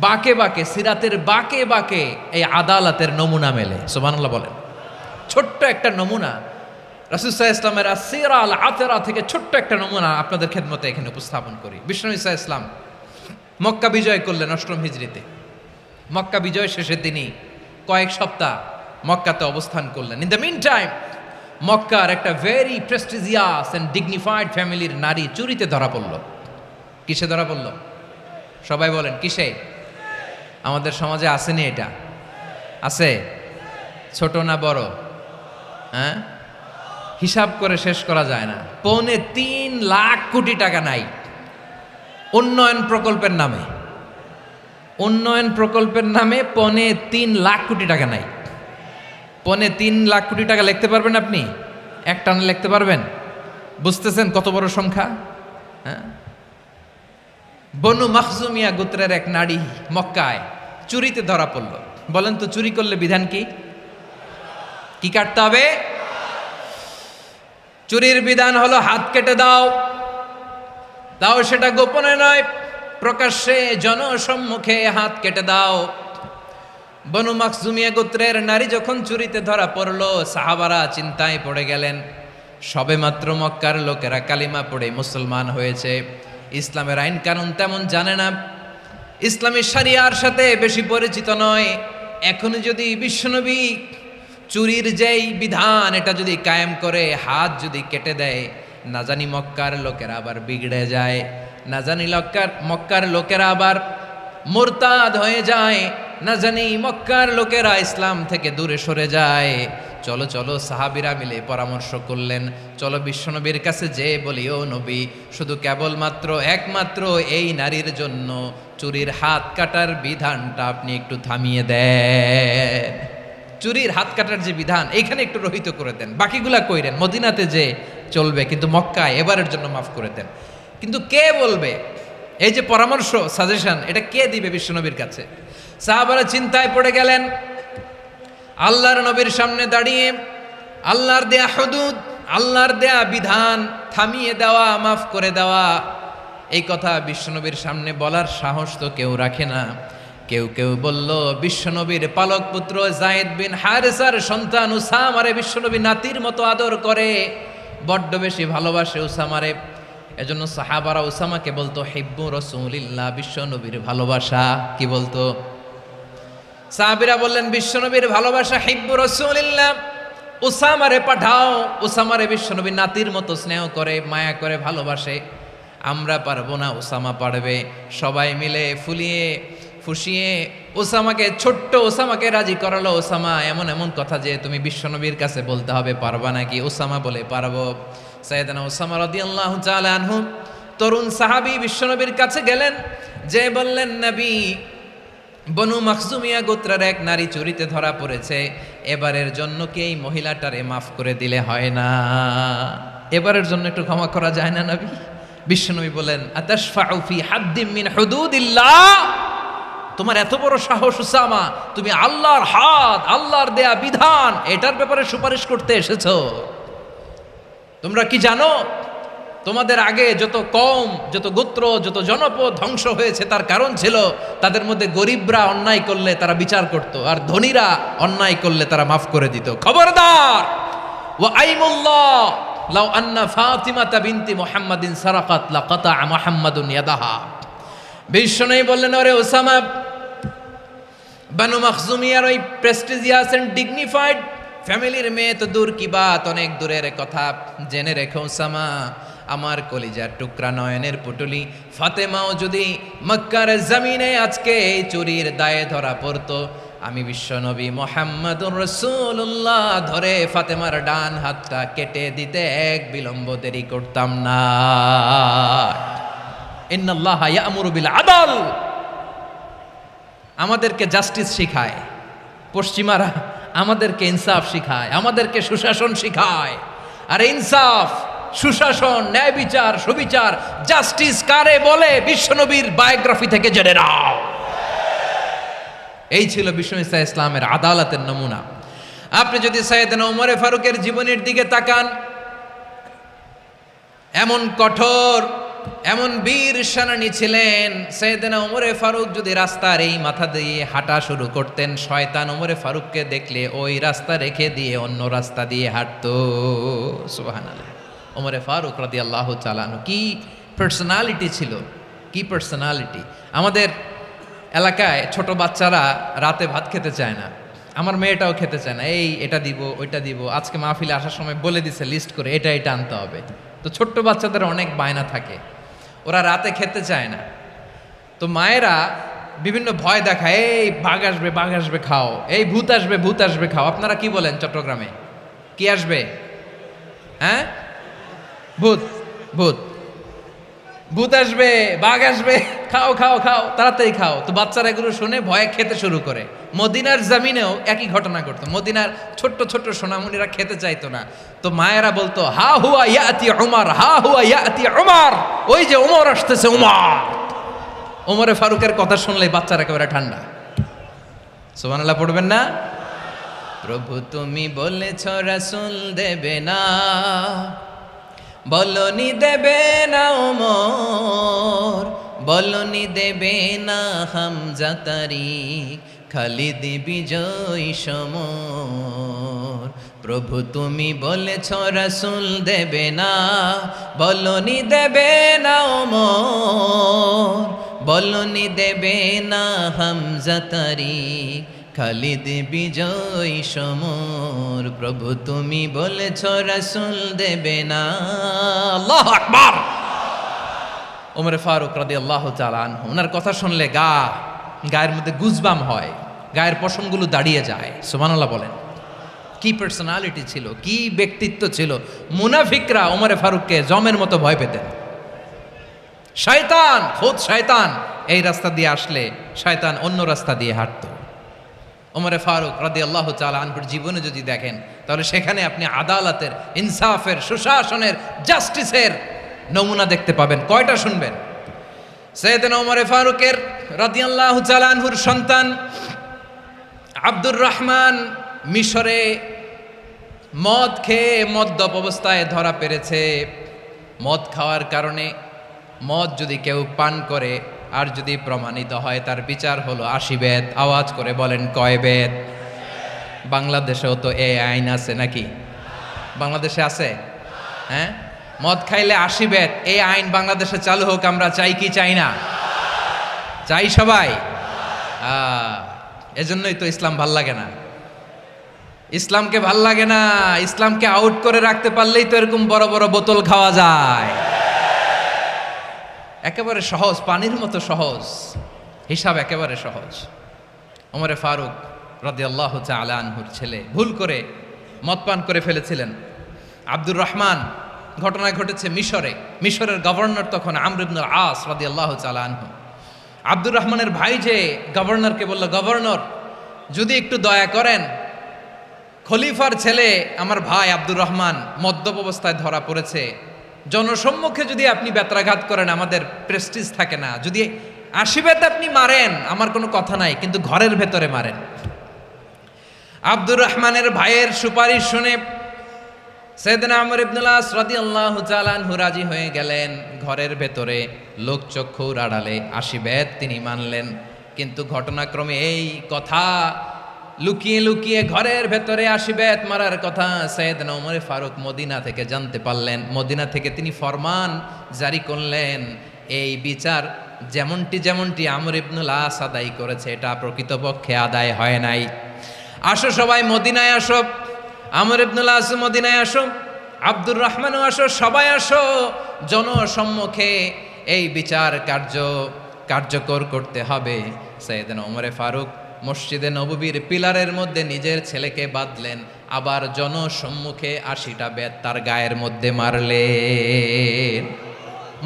বাঁকে বাঁকে, সিরাতের বাঁকে বাঁকে এই আদালতের নমুনা মেলে। সুবহানাল্লাহ বলেন। ছোট্ট একটা নমুনা রাসূল সাল্লাল্লাহু আলাইহি ওয়াসাল্লামের আসসিরা আল আতরা থেকে ছোট্ট একটা নমুনা আপনাদের খেদমতে এখানে উপস্থাপন করি। বিশ্বনবী সাল্লাল্লাহু আলাইহি ওয়াসাল্লাম মক্কা বিজয় করলেন ৮ম হিজরিতে। মক্কা বিজয় শেষে তিনি কয়েক সপ্তাহ মক্কাতে অবস্থান করলেন। ইন দ্য মিন টাইম মক্কার একটা ভেরি প্রেস্টিজিয়াস অ্যান্ড ডিগনিফাইড ফ্যামিলির নারী চুরিতে ধরা পড়ল। কিসে ধরা পড়ল? সবাই বলেন কিসে? আমাদের সমাজে আসেনি এটা? আছে? ছোট না বড়? হ্যাঁ, হিসাব করে শেষ করা যায় না। ৩.৫ লাখ কোটি টাকা নাই উন্নয়ন প্রকল্পের নামে। উন্নয়ন প্রকল্পের নামে ৩.৫ লাখ কোটি টাকা নাই। ৩.৫ লাখ কোটি টাকা লিখতে পারবেন আপনি? এক টানে লিখতে পারবেন? বুঝতেছেন কত বড় সংখ্যা? হ্যাঁ, বনু মাখজুমিয়া গোত্রের এক নারী মক্কায় চুরিতে ধরা পড়ল। বলেন তো চুরি করলে বিধান কি? কি কাটতে হবে? চুরির বিধান হলো হাত কেটে দাও। তাও সেটা গোপনে নয়, প্রকাশ্যে জনসম্মুখে হাত কেটে দাও। বনু মাখজুমিয়া গোত্রের নারী যখন চুরিতে ধরা পড়ল, সাহাবারা চিন্তায় পড়ে গেলেন। সবেমাত্র মক্কার লোকেরা কালিমা পড়ে মুসলমান হয়েছে, ইসলামের আইন কানুন তেমন জানে না, ইসলামী শরিয়ার সাথে বেশি পরিচিত নয়। এখন যদি বিশ্বনবী চুরির যেই বিধান এটা যদি কায়েম করে হাত যদি কেটে দেয়, না জানি মক্কার লোকেরা আবার বিগড়ে যায়, না জানি মক্কার লোকেরা আবার মুরতাদ হয়ে যায়, না জানি মক্কার লোকেরা ইসলাম থেকে দূরে সরে যায়। চলো চলো, সাহাবীরা মিলে পরামর্শ করলেন, চলো বিশ্বনবীর কাছে যে বলি, ও নবী, শুধু কেবলমাত্র একমাত্র এই নারীর জন্য চুরির হাত কাটার বিধানটা আপনি একটু থামিয়ে দেন। চুরির হাত কাটার যে বিধান এখানে একটু রহিত করে দেন, বাকিগুলা কইরেন মদিনাতে যে চলবে, কিন্তু মক্কায় এবারের জন্য মাফ করে দেন। কিন্তু কে বলবে? এই যে পরামর্শ, সাজেশন, এটা কে দিবে বিশ্বনবীর কাছে? সাহাবারা চিন্তায় পড়ে গেলেন। আল্লাহর নবীর সামনে দাঁড়িয়ে আল্লাহর দেয়া হুদুদ, আল্লাহর দেয়া বিধান থামিয়ে দেওয়া, মাফ করে দেওয়া, এই কথা বিশ্বনবীর সামনে বলার সাহস তো কেউ রাখে না। কেউ কেউ বলল, বিশ্বনবীর পালক পুত্র যায়েদ বিন হারেসার সন্তান উসামারে বিশ্বনবী নাতির মতো আদর করে, বড্ড বেশি ভালোবাসে উসামারে। এজন্য সাহাবারা উসামাকে বলতো হিব্বু রাসূলিল্লাহ, বিশ্বনবীর ভালোবাসা। কি বলতো? সাহাবীরা বললেন, বিশ্বনবীর ভালোবাসা হিব্বু রাসূলিল্লাহ, উসামারে পাঠাও। উসামারে বিশ্বনবী নাতির মতো স্নেহ করে, মায়া করে, ভালোবাসে। আমরা পারবো না, উসামা পারবে। সবাই মিলে ফুসিয়ে ওসামাকে, ছোট্ট ওসামাকে রাজি করালো। ওসামা এমন এমন কথা যে তুমি বিশ্বনবীর কাছে বলতে হবে, পারবা নাকি? ওসামা বলে, পারবো। সাইয়েদনা ওসামা রাদিয়াল্লাহু তাআলা আনহু তরুণ সাহাবী বিশ্বনবীর কাছে গেলেন, যে বললেন, নবী, বনু মাখজুমিয়া গোত্রের এক নারী চুরিতে ধরা পড়েছে, এবারের জন্য কি এই মহিলাটারে মাফ করে দিলে হয় না? এবারের জন্য একটু ক্ষমা করা যায় না নবী? বিশ্বনবী বলেন, আতাশফাউ ফি হাদ্দিম মিন হুদুদিল্লাহ, তোমার এত বড় সাহস উসামা, তুমি আল্লাহর হাত, আল্লাহর দেয়া বিধান, এটার ব্যাপারে সুপারিশ করতে এসেছো? তোমরা কি জানো তোমাদের আগে যত কওম, যত গোত্র, যত জনপদ ধ্বংস হয়েছে তার কারণ ছিল তাদের মধ্যে গরিবরা অন্যায় করলে তারা বিচার করত, আর ধনীরা অন্যায় করলে তারা মাফ করে দিত। খবরদার! ওয়া আইমুল্লাহ লাউ আন্না ফাতিমাতা বিনতি মুহাম্মাদিন সারাকাত লাকাতা মুহাম্মাদুন ইয়াদাহা। বিশ্বনবী বললেন, ওরে ওসামা, বানু মাখজুমিয়ার ওই প্রেস্টিজিয়াস এন্ড ডিগনিফাইড ফ্যামিলির মেয়ে তো দূর কি বাত, অনেক দূরের কথা। জেনে রেখো ওসামা, আমার কলিজার টুকরা নয়নের পুটুলি ফাতেমাও যদি মক্কার জমিনে আজকে এই চুরির দায়ে ধরা পড়তো, আমি বিশ্বনবী মুহাম্মাদুর রাসূলুল্লাহ ধরে ফাতেমার ডান হাতটা কেটে দিতে এক বিলম্ব দেরি করতাম না। ইন্নাল্লাহা ইয়া'মুরু বিল আদল আমাদেরকে জাস্টিস শিখায়, পশ্চিমারা আমাদেরকে ইনসাফ শিখায়, আমাদেরকে সুশাসন শিখায়। আর ইনসাফ, সুশাসন, ন্যায় বিচার, সুবিচার, জাস্টিস কারে বলে বিশ্বনবীর বায়োগ্রাফি থেকে জেনে নাও। এই ছিল বিষ্ণু ইসা ইসলামের আদালতের নমুনা। আপনি যদি সাইয়েদনা ওমরে ফারুকের জীবনের দিকে তাকান, এমন কঠোর, এমন বীর সেনানী ছিলেন। সাইয়েদনা ওমরে ফারুক যদি রাস্তার এই মাথা দিয়ে হাঁটা শুরু করতেন, শয়তান ওমরে ফারুককে দেখলে ওই রাস্তা রেখে দিয়ে অন্য রাস্তা দিয়ে হাঁটতো। সুবহানাল্লাহ। ওমরে ফারুক রাদিয়াল্লাহু তাআলা আনহু কি পার্সোনালিটি ছিল, কি পার্সোনালিটি। আমাদের এলাকায় ছোট বাচ্চারা রাতে ভাত খেতে চায় না, আমার মেয়েটাও খেতে চায় না। এটা দিব, ওইটা দিব, আজকে মাহফিলে আসার সময় বলে দিছে লিস্ট করে এটা এটা আনতে হবে। তো ছোট্ট বাচ্চাদের অনেক বায়না থাকে, ওরা রাতে খেতে চায় না। তো মায়েরা বিভিন্ন ভয় দেখায়, এই বাঘ আসবে, বাঘ আসবে খাও, এই ভূত আসবে, ভূত আসবে খাও। আপনারা কি বলেন চট্টগ্রামে? কি আসবে? হ্যাঁ, ভূত, ভূত, ভূত আসবে, বাঘ আসবে, খাও খাও খাও, তাড়াতাড়ি খাও। তো বাচ্চারা এগুলো শুনে ভয়ে খেতে শুরু করে। মদিনার জামিনেও একই ঘটনা ঘটতো। মদিনার ছোট্ট ছোট্ট সোনামণিরা খেতে চাইতো না। তো মায়েরা বলতো, হা হুয়া ইয়াতি উমর, হা হুয়া ইয়াতি উমর, ওই যে ওমর আসতেছে, ওমর। ওমরে ফারুকের কথা শুনলেই বাচ্চারা একেবারে ঠান্ডা। সুবহানাল্লাহ পড়বেন না? প্রভু তুমি বলেছ রাসূল দেবে না, বলনি দেবে না ওমর, বলনি দেবে না হামজা তারিক, খালিদ বিজয় সমর। প্রভু তুমি বলেছ রাসূল দেবে না, বলনি দেবে না ওমর, বলনি দেবে না হামজা তারিক, খালিদ বিজয় সমর। প্রভু তুমি বলেছ রাসূল দেবে না। আল্লাহু আকবার। ওমরে ফারুক রাদিয়াল্লাহু তাআলা আনহু, ওনার কথা শুনলে গায়ের মধ্যে গুজবাম হয়, গায়ের পশমগুলো দাঁড়িয়ে যায়। সুবহানাল্লাহ বলেন। কি পার্সোনালিটি ছিল, কি ব্যক্তিত্ব ছিল। মুনাফিকরা ওমরে ফারুককে জমের মতো ভয় পেতেন। শয়তান, খোদ শয়তান এই রাস্তা দিয়ে আসলে শয়তান অন্য রাস্তা দিয়ে হাঁটতো। ওমরে ফারুক রাদিয়াল্লাহু তাআলা আনহুর জীবনে যদি দেখেন, তাহলে সেখানে আপনি আদালতের, ইনসাফের, সুশাসনের, জাস্টিসের নমুনা দেখতে পাবেন। কয়টা শুনবেন? সাইয়েদনা ওমরে ফারুকের রাদিয়াল্লাহু তাআলা আনহুর সন্তান আব্দুর রহমান মিশরে মদ খেয়ে মদ্যপ অবস্থায় ধরা পড়েছে। মদ খাওয়ার কারণে, মদ যদি কেউ পান করে আর যদি প্রমাণিত হয়, তার বিচার হলো 80 বেত। আওয়াজ করে বলেন কয় বেত? বাংলাদেশেও তো এই আইন আছে নাকি? বাংলাদেশে আছে? হ্যাঁ, মদ খাইলে 80 বেত, এই আইন বাংলাদেশে চালু হোক। আমরা চাই কি চাই না? চাই সবাই। এজন্যই তো ইসলাম ভাল লাগে না। ইসলামকে ভাল লাগে না। ইসলামকে আউট করে রাখতে পারলেই তো এরকম বড় বড় বোতল খাওয়া যায়। একেবারে সহজ, পানির মতো সহজ, হিসাব একেবারে সহজ। ওমরে ফারুক রাদিয়াল্লাহু তাআলা আনহুর ছেলে ভুল করে মদ পান করে ফেলেছিলেন। আব্দুর রহমান, ঘটনা ঘটেছে মিশরে। মিশরের গভর্নর তখন আমর ইবনুল আস রাদিয়াল্লাহু তাআলা আনহু। আব্দুর রহমানের ভাই যে গভর্নরকে বলল, গভর্নর যদি একটু দয়া করেন, খলিফার ছেলে আমার ভাই আব্দুর রহমান মদ্যপ অবস্থায় ধরা পড়েছে, জনসম্মুখে যদি আপনি বেত্রাঘাত করেন আমাদের প্রেস্টিজ থাকে না, যদি 80 বেত আপনি মারেন আমার কোনো কথা নাই, কিন্তু ঘরের ভেতরে মারেন। আব্দুর রহমানের ভাইয়ের সুপারিশ শুনে সাইয়েদনা আমর ইবনুল আস রাদিয়াল্লাহু তাআলা আনহু রাজি হয়ে গেলেন। ঘরের ভেতরে লোকচক্ষুর আড়ালে 80 বেত তিনি মানলেন। কিন্তু ঘটনাক্রমে এই কথা লুকিয়ে লুকিয়ে ঘরের ভেতরে 80 বেত মারার কথা সাইয়েদনা ওমর ফারুক মদিনা থেকে জানতে পারলেন। মদিনা থেকে তিনি ফরমান জারি করলেন, এই বিচার যেমনটি আমর ইবনুল আস আদায় করেছে, এটা প্রকৃতপক্ষে আদায় হয় নাই। আসো সবাই মদিনায় আসো, আমর ইবনুল আস মদিনায় আসো, আব্দুর রহমানও আসো, সবাই আসো, জনসম্মুখে এই বিচার কার্যকর করতে হবে। সাইয়েদনা ওমর ফারুক মসজিদে নববীর পিলারের মধ্যে নিজের ছেলেকে বাঁধলেন, আবার জনসম্মুখে 80টা বেত তার গায়ের মধ্যে মারলেন।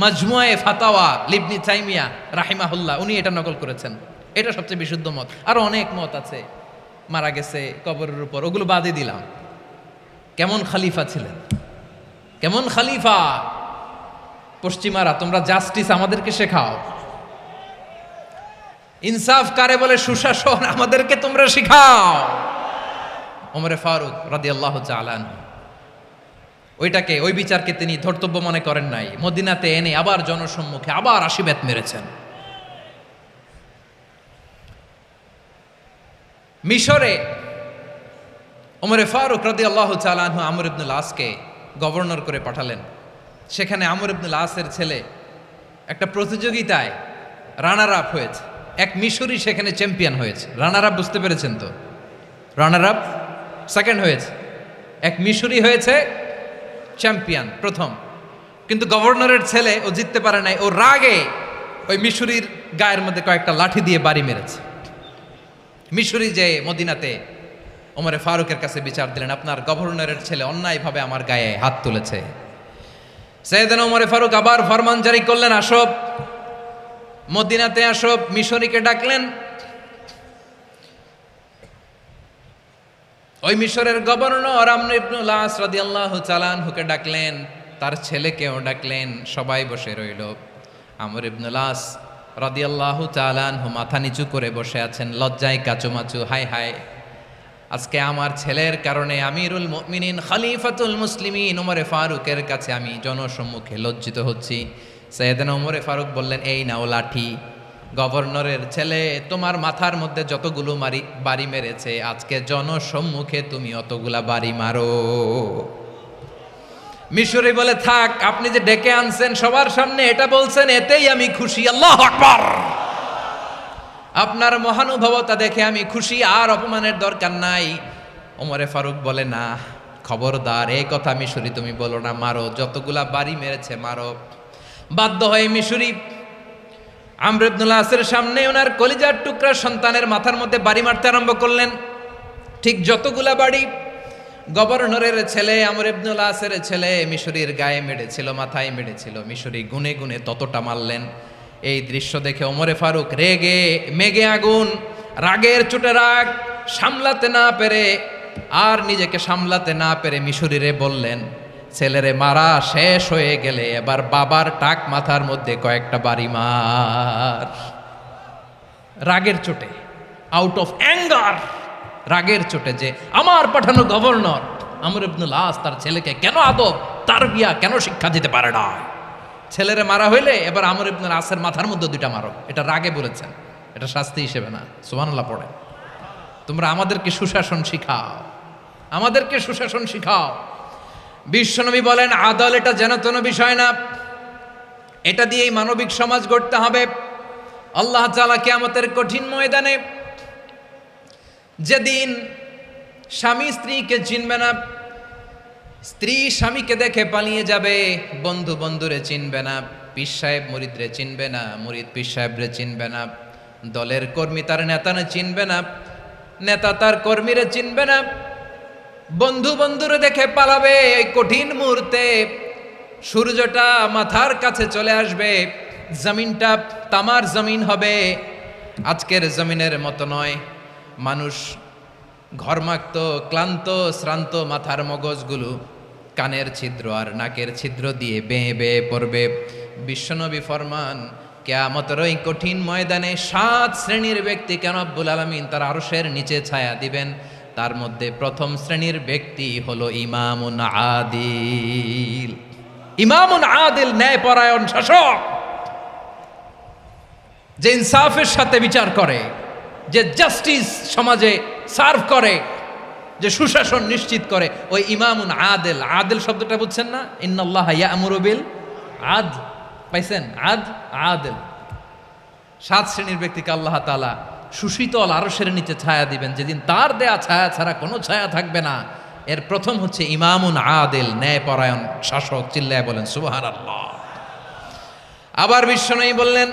মাজমুয়ে ফাতাওয়া লিবনি তাইমিয়া রাহিমাহুল্লাহ উনি এটা নকল করেছেন। এটা সবচেয়ে বিশুদ্ধ মত। আরো অনেক মত আছে, মারা গেছে কবরের উপর, ওগুলো বাদই দিলাম। কেমন খালিফা ছিলেন, কেমন খালিফা! পশ্চিমারা তোমরা জাস্টিস আমাদেরকে শেখাও, ইনসাফ কারে বলে, সুশাসন আমাদেরকে তোমরা শিখাও। ওমরে ফারুক রাদিয়াল্লাহু তাআলা আনহু ওইটাকে, ওই বিচারকে তিনি ধর্তব্য মনে করেন নাই। মদিনাতে এনে আবার জনসম্মুখে আবার 80 বেত মেরেছেন। মিশরে ওমরে ফারুক রাদিয়াল্লাহু তাআলা আনহু আমর ইবনুল আসকে গভর্নর করে পাঠালেন। সেখানে আমর ইবনুল আসের ছেলে একটা প্রতিযোগিতায় রানার আপ হয়েছে। এক মিশরি সেখানে চ্যাম্পিয়ন হয়েছে। রানার আপ বুঝতে পেরেছেন তো? রানার আপ সেকেন্ড হয়েছে, এক মিশরি হয়েছে চ্যাম্পিয়ন প্রথম। কিন্তু গভর্নরের ছেলে ও জিততে পারে নাই। ও রাগে ওই মিশরির গায়ের মধ্যে কয়েকটা লাঠি দিয়ে বাড়ি মেরেছে। মিশরি যে মদিনাতে ওমরে ফারুকের কাছে বিচার দিলেন, আপনার গভর্নরের ছেলে অন্যায়ভাবে আমার গায়ে হাত তুলেছে। সাইয়েদনা ওমরে ফারুক আবার ফরমান জারি করলেন, আসো মদিনাতে আসো। মিশরিকে ডাকলেন। ওই মিশরের গভর্নর আমর ইবনুল আস রাদিয়াল্লাহু তাআলা আনহুকে ডাকলেন, তার ছেলেকেও ডাকলেন। সবাই বসে রইল। আমর ইবনুল আস রাদিয়াল্লাহু তাআলা আনহু মাথা নিচু করে বসে আছেন, লজ্জায় কাচুমাচু। হায় হায়, আজকে আমার ছেলের কারণে আমিরুল মুমিনিন খলিফাতুল মুসলিমিন ওমরে ফারুকের কাছে আমি জনসম্মুখে লজ্জিত হচ্ছি। সাইয়েদনা ওমরে ফারুক বললেন, এই নাও লাঠি। গভর্নরের ছেলে তোমার মাথার মধ্যে যতগুলো বাড়ি মেরেছে, আজকে জনসম্মুখে তুমি অতগুলা বাড়ি মারো। মিশরি বলে, থাক, আপনি যে ডেকে আনছেন সবার সামনে এটা বলছেন, এতেই আমি খুশি। আল্লাহু আকবার! আপনার মহানুভবতা দেখে আমি খুশি, আর অপমানের দরকার নাই। ওমরে ফারুক বলে, না, খবরদার, এই কথা মিশরি তুমি বলো না, মারো, যতগুলা বাড়ি মেরেছে মারো। বাধ্য হয়ে মিশরি আমর ইবনুল আসের সামনে ওনার কলিজার টুকরা সন্তানের মাথার মধ্যে বাড়ি মারতে আরম্ভ করলেন। ঠিক যতগুলা বাড়ি গভর্নরের ছেলে আমর ইবনুল আসের ছেলে মিশরির গায়ে মেরেছিল, মাথায় মেরেছিল, মিশরি গুনে গুনে ততটা মারলেন। এই দৃশ্য দেখে ওমরে ফারুক রেগে মেগে আগুন, রাগের চোটে রাগ সামলাতে না পেরে, আর নিজেকে সামলাতে না পেরে মিশরিরে বললেন, ছেলেরে মারা শেষ হয়ে গেলে এবার বাবার টাক মাথার মধ্যে কয়েকটা বাড়ি মার। রাগের চোটে, আউট অফ অ্যাঙ্গার, রাগের চোটে, যে আমার পাঠানো গভর্নর আমর ইবনুল আস তার ছেলেকে কেন আদব তারবিয়া কেন শিক্ষা দিতে পারে না। ছেলেরে মারা হইলে এবার আমর ইবনুল আসের মাথার মধ্যে দুইটা মারো। এটা রাগে বলেছেন, এটা শাস্তি হিসেবে না। সুবহানাল্লাহ পড়ে। তোমরা আমাদেরকে সুশাসন শিখাও, আমাদেরকে সুশাসন শিখাও। বিশ্বনবী বলেন, আদল এটা যেন তেন বিষয় না, এটা দিয়েই মানবিক সমাজ গড়তে হবে। আল্লাহ তাআলা কিয়ামতের কঠিন ময়দানে, যেদিন স্বামী স্ত্রীকে চিনবে না, স্ত্রী স্বামীকে দেখে পালিয়ে যাবে, বন্ধু বন্ধুরে চিনবে না, পীর সাহেব মুরিদরে চিনবে না, মুরিদ পীর সাহেবরে চিনবে না, দলের কর্মী তার নেতারে চিনবে না, নেতা তার কর্মীরে চিনবে না, বন্ধু বন্ধুরে দেখে পালাবে। এই কঠিন মুহূর্তে সূর্যটা মাথার কাছে চলে আসবে, জমিনটা তামার জমিন হবে। আজকের জমিনের মতো নয়। মানুষ ঘর্মাক্ত, ক্লান্ত, শ্রান্ত মাথার মগজগুলো কানের ছিদ্র আর নাকের ছিদ্র দিয়ে বেয়ে বেয়ে পড়বে। বিশ্বনবী ফরমান, কিয়ামতের ওই কঠিন ময়দানে 7 শ্রেণীর ব্যক্তিকে রব্বুল আলামিন তার আরশের নিচে ছায়া দিবেন। তার মধ্যে প্রথম শ্রেণীর ব্যক্তি হলো ইমামুন আদিল। ইমামুন আদিল, ন্যায়পরায়ণ শাসক, যে ইনসাফের সাথে বিচার করে, যে জাস্টিস সমাজে সার্ভ করে, যে সুশাসন নিশ্চিত করে, ওই ইমামুন আদিল। আদিল শব্দটা বুঝছেন না? ইন্নাল্লাহা ইয়া'মুরু বিল আদল, পাইছেন? আদিল। 7 শ্রেণীর ব্যক্তিকে আল্লাহ তাআলা সুশীতল আরশের নিচে ছায়া দিবেন, যেদিন তার দেয়া ছায়া ছাড়া কোনো ছায়া থাকবে না। এর প্রথম হচ্ছে ইমামুন আদিল, ন্যায়পরায়ণ শাসক। চিল্লায় বলেন সুবহানাল্লাহ। আবার বিশ্বনবী বললেন,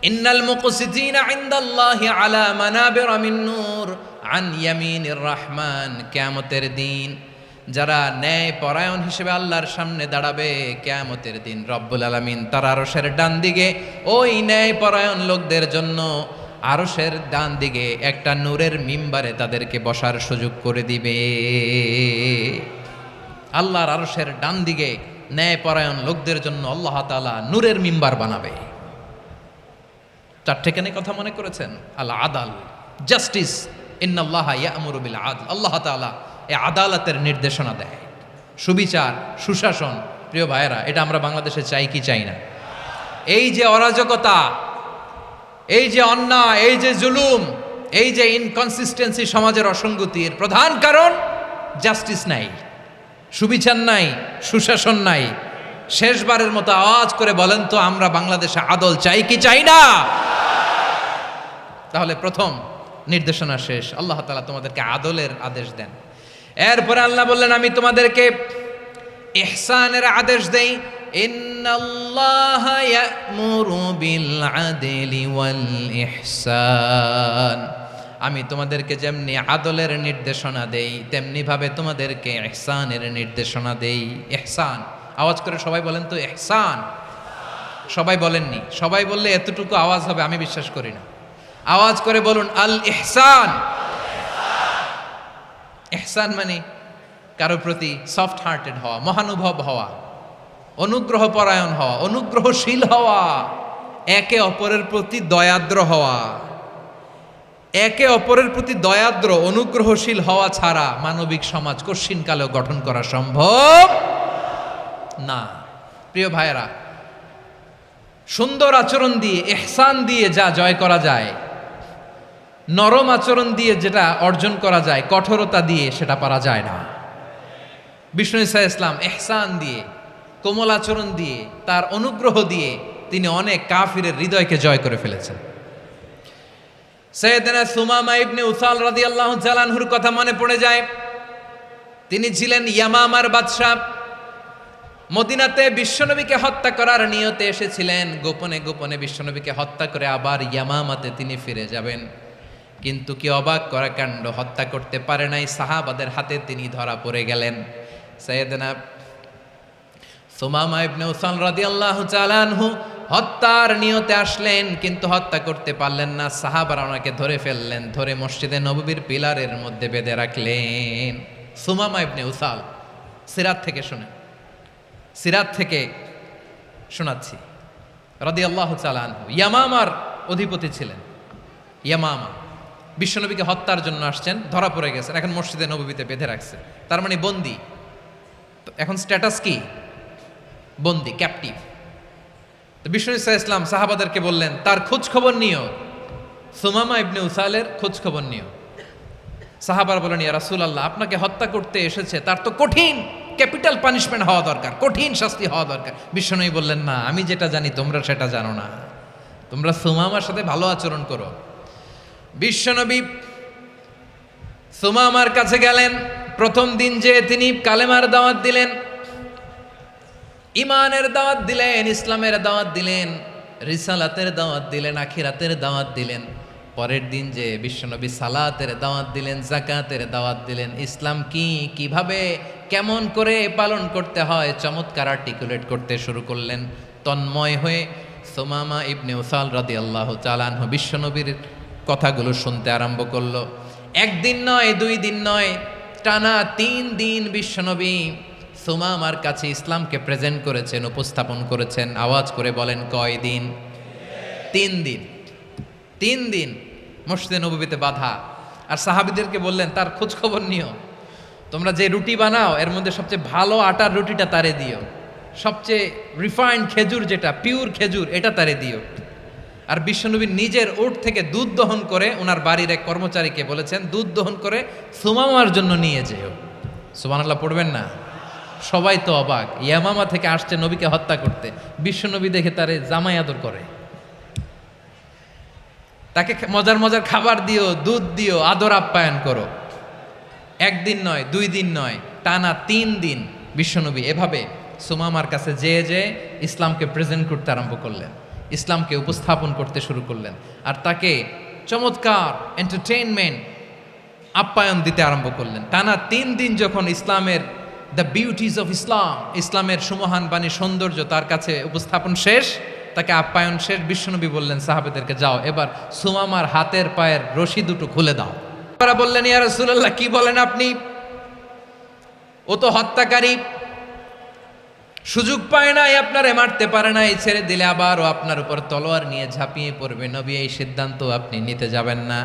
ইন্নাল মুকসিতিনা ইনদাল্লাহি আলা মানাবিরা মিন নূর আন ইয়ামিনির রহমান। কিয়ামতের দিন যারা ন্যায়পরায়ণ হিসেবে আল্লাহর সামনে দাঁড়াবে, কিয়ামতের দিন রব্বুল আলামিন তার আরশের ডান দিকে ওই ন্যায়পরায়ণ লোকদের জন্য আরশের ডান দিকে একটা নূরের মিম্বারে তাদেরকে বসার সুযোগ করে দিবে। আল্লাহর আরশের ডান দিকে ন্যায়পরায়ণ লোকদের জন্য আল্লাহ তাআলা নূরের মিম্বার বানাবে। চারটেখানে কথা মনে করেছেন? আল আদাল, জাস্টিস, ইন্নাল্লাহা ইয়া'মুরু বিল আদল। আল্লাহ তাআলা এই আদালতের নির্দেশনা দেয়, সুবিচার, সুশাসন। প্রিয় ভাইয়েরা, এটা আমরা বাংলাদেশে চাই কি চাই না? এই যে অরাজকতা, এই যে অন্যায়, এই যে জুলুম, এই যে ইনকনসিস্টেন্সি সমাজের অসঙ্গতির প্রধান কারণ জাস্টিস নাই, সুবিচার নাই, সুশাসন নাই। শেষবারের মতো আওয়াজ করে বলেন তো, আমরা বাংলাদেশে আদল চাই কি চাই না? তাহলে প্রথম নির্দেশনা শেষ, আল্লাহ তাআলা তোমাদেরকে আদলের আদেশ দেন। এরপরে আল্লাহ বললেন, আমি তোমাদেরকে ইহসানের আদেশ দেই। ইন্নাল্লাহা ইয়া'মুরু বিল আদলি ওয়াল ইহসান। আমি তোমাদেরকে যেমনি আদলের নির্দেশনা দেই, তেমনি ভাবে তোমাদেরকে ইহসানের নির্দেশনা দেই। ইহসান, আওয়াজ করে সবাই বলেন তো ইহসান। সবাই বলেননি, সবাই বললে এতটুকু আওয়াজ হবে আমি বিশ্বাস করি না। আওয়াজ করে বলুন আল ইহসান। ইহসান মানে কারো প্রতি সফট হার্টেড হওয়া, মহানুভব হওয়া, অনুগ্রহ পরায়ণ হওয়া, অনুগ্রহশীল হওয়া, একে অপরের প্রতি দয়াদ্র হওয়া। একে অপরের প্রতি দয়াদ্র, অনুগ্রহশীল হওয়া ছাড়া মানবিক সমাজ কশিনকালেও গঠন করা সম্ভব না। প্রিয় ভাইয়েরা, সুন্দর আচরণ দিয়ে, ইহসান দিয়ে যা জয় করা যায়, নরম আচরণ দিয়ে যেটা অর্জন করা যায়, কঠোরতা দিয়ে সেটা পারা যায় না। বিষ্ণু ঈসা ইসলাম ইহসান দিয়ে, কোমল আচরণ দিয়ে, তার অনুগ্রহ দিয়ে তিনি অনেক কাফিরের হৃদয়কে জয় করে ফেলেছেন। সাইয়েদনা সুমামা ইবনে উসাল রাদিয়াল্লাহু তাআলা আনহুর কথা মনে পড়ে যায়। তিনি ছিলেন ইয়ামামার বাদশা। মদিনাতে বিশ্বনবীকে হত্যা করার নিয়তে এসেছিলেন। গোপনে গোপনে বিশ্বনবীকে হত্যা করে আবার ইয়ামামাতে তিনি ফিরে যাবেন। কিন্তু কি অবাক করা কাণ্ড, হত্যা করতে পারে নাই, সাহাবাদের হাতে তিনি ধরা পড়ে গেলেন। সাইয়েদনা সুমামা ইবনে উসাল রাদিয়াল্লাহু তাআলা আনহু হত্যার নিয়তে আসলেন, কিন্তু হত্যা করতে পারলেন না। সাহাবারা ওনাকে ধরে ফেললেন, ধরে মসজিদে নববীর পিলারের মধ্যে বেঁধে রাখলেন। সুমামা ইবনে উসাল, সিরাত থেকে শোনেন, সিরাত থেকে শোনাচ্ছি। রাদিয়াল্লাহু তাআলা আনহু ইয়ামামার অধিপতি ছিলেন। ইয়ামামা বিশ্বনবীকে হত্যার জন্য আসছেন, ধরা পড়ে গেছেন, এখন মসজিদে নববীতে বেঁধে রাখছে, তার মানে বন্দী। এখন স্ট্যাটাস কি? বন্দী, ক্যাপটিভ। তো বিষ্ণু ঈসা ইসলাম সাহাবাদেরকে বললেন, তার খোঁজ খবর নিও, সুমামা ইবনে উসালের খোঁজ খবর নিও। সাহাবার বলেন, ইয়া রাসূলুল্লাহ, আপনাকে হত্যা করতে এসেছে, তার তো কঠিন ক্যাপিটাল পানিশমেন্ট হওয়া দরকার, কঠিন শাস্তি হওয়া দরকার। বিশ্বনবী বললেন, না, আমি যেটা জানি তোমরা সেটা জানো না, তোমরা সুমামার সাথে ভালো আচরণ করো। বিশ্বনবী সুমামার কাছে গেলেন। প্রথম দিন যে তিনি কালেমার দাওয়াত দিলেন, ইমানের দাওয়াত দিলেন, ইসলামের দাওয়াত দিলেন, রিসালাতের দাওয়াত দিলেন, আখিরাতের দাওয়াত দিলেন। পরের দিন যে বিশ্বনবী সালাতের দাওয়াত দিলেন, যাকাতের দাওয়াত দিলেন, ইসলাম কি, কিভাবে, কেমন করে পালন করতে হয় চমৎকার আর্টিকুলেট করতে শুরু করলেন। তন্ময় হয়ে সুমামা ইবনে উসাল রাদিয়াল্লাহু তাআলা আনহু বিশ্বনবীর কথাগুলো শুনতে আরম্ভ করলো। একদিন নয়, 2 দিন নয়, টানা 3 দিন বিশ্বনবী সুমামার কাছে ইসলামকে প্রেজেন্ট করেছেন, উপস্থাপন করেছেন। আওয়াজ করে বলেন, কয় দিন? 3 দিন। 3 দিন মসজিদে নববীতে বাঁধা। আর সাহাবীদেরকে বললেন, তার খোঁজ খবর নিও, তোমরা যে রুটি বানাও এর মধ্যে সবচেয়ে ভালো আটার রুটিটা তারে দিও, সবচেয়ে রিফাইন্ড খেজুর, যেটা পিওর খেজুর, এটা তারে দিও। আর বিশ্বনবী নিজের উট থেকে দুধ দহন করে ওনার বাড়ির এক কর্মচারীকে বলেছেন, দুধ দহন করে সুমামার জন্য নিয়ে যেও। সুবহানাল্লাহ পড়বেন না? সবাই তো অবাক, ইয়ামামা থেকে আসছে নবীকে হত্যা করতে, বিশ্বনবী দেখে তারে জামাই আদর করে, তাকে মজার মজার খাবার দিও, দুধ দিও, আদর আপ্যায়ন করো। 1 দিন নয়, 2 দিন নয়, টানা 3 দিন বিশ্বনবী এভাবে সুমামার কাছে যেয়ে ইসলামকে প্রেজেন্ট করতে আরম্ভ করলেন, ইসলামকে উপস্থাপন করতে শুরু করলেন। আর তাকে চমৎকার এন্টারটেইনমেন্ট, আপ্যায়ন দিতে আরম্ভ করলেন। টানা 3 দিন যখন ইসলামের দ্য বিউটিজ অফ ইসলাম, ইসলামের সুমহান বাণী, সৌন্দর্য তার কাছে উপস্থাপন শেষ, তাকে আপ্যায়ন শেষ, বিশ্বনবী বললেন সাহাবেদেরকে, যাও এবার সুমামার হাতের পায়ের রশি দুটো খুলে দাও। তারা বললেন, ইয়া রাসূলুল্লাহ, কি বলেন আপনি? ও তো হত্যাকারী, সুযোগ পায় নাই, আপনারে মারতে পারে নাই, ছেড়ে দিলে আবার ও আপনার উপর তলোয়ার নিয়ে ঝাঁপিয়ে পড়বে। নবী, এই সিদ্ধান্ত আপনি নিতে যাবেন না।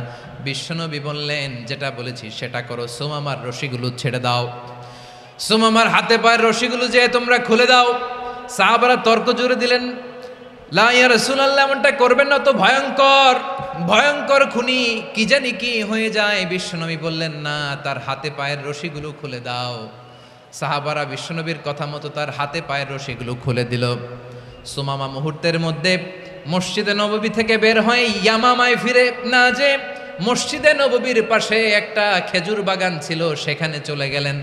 বিশ্বনবী বললেন, যেটা বলেছি সেটা করো, সুমামার রশিগুলো ছেড়ে দাও। সুমামার হাতে পায়ের রশিগুলো যে তোমরা খুলে দাও। সাহাবারা তর্ক জুড়ে দিলেন, লা ইয়া রাসূলুল্লাহ, এমনটা করবেন না, তো ভয়ঙ্কর ভয়ঙ্কর খুনি, কি জানি কি হয়ে যায়। বিশ্বনবী বললেন, না, তার হাতে পায়ের রশিগুলো খুলে দাও। সাহাবারা বিশ্বনবীর কথা মতো তার হাতে পায়ের রশিগুলো খুলে দিল। সুমামা মুহূর্তের মধ্যে মসজিদে নববী থেকে বের হয়ে ইয়ামামায় ফিরে না যে মসজিদে নববীর পাশে একটা খেজুর বাগান ছিল, সেখানে চলে গেলেন।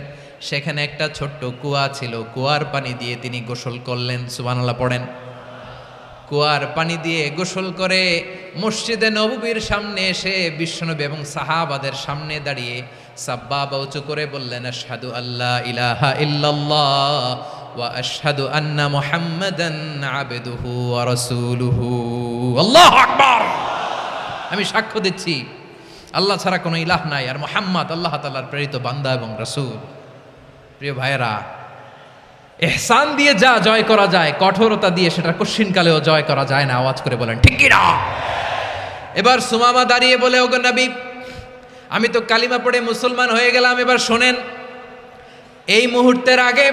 সেখানে একটা ছোট্ট কুয়া ছিল, কুয়ার পানি দিয়ে তিনি গোসল করলেন। সুবহানাল্লাহ পড়েন। কুয়ার পানি দিয়ে গোসল করে মসজিদে নববীর সামনে এসে বিশ্বনবী এবং সাহাবাদের সামনে দাঁড়িয়ে সাব্বাবা উঁচু করে বললেন, আশহাদু আল্লা ইলাহা ইল্লাল্লাহ ওয়া আশহাদু আন্না মুহাম্মাদান আবদুহু ওয়া রাসূলুহু। আল্লাহু আকবার। আমি সাক্ষ্য দিচ্ছি আল্লাহ ছাড়া কোনো ইলাহ নাই, আর মুহাম্মদ আল্লাহ তাআলার প্রেরিত বান্দা এবং রাসূল। প্রিয় ভাইয়েরা, ইহসান দিয়ে যা জয় করা যায়, কঠোরতা দিয়ে সেটা কঠিনকালেও জয় করা যায় না। আওয়াজ করে বলেন ঠিক কি না? এবার সুমামা দাঁড়িয়ে বলে, ওগো নবী, আমি তো কালিমা পড়ে মুসলমান হয়ে গেলাম, এবার শোনেন, এই মুহূর্তের আগে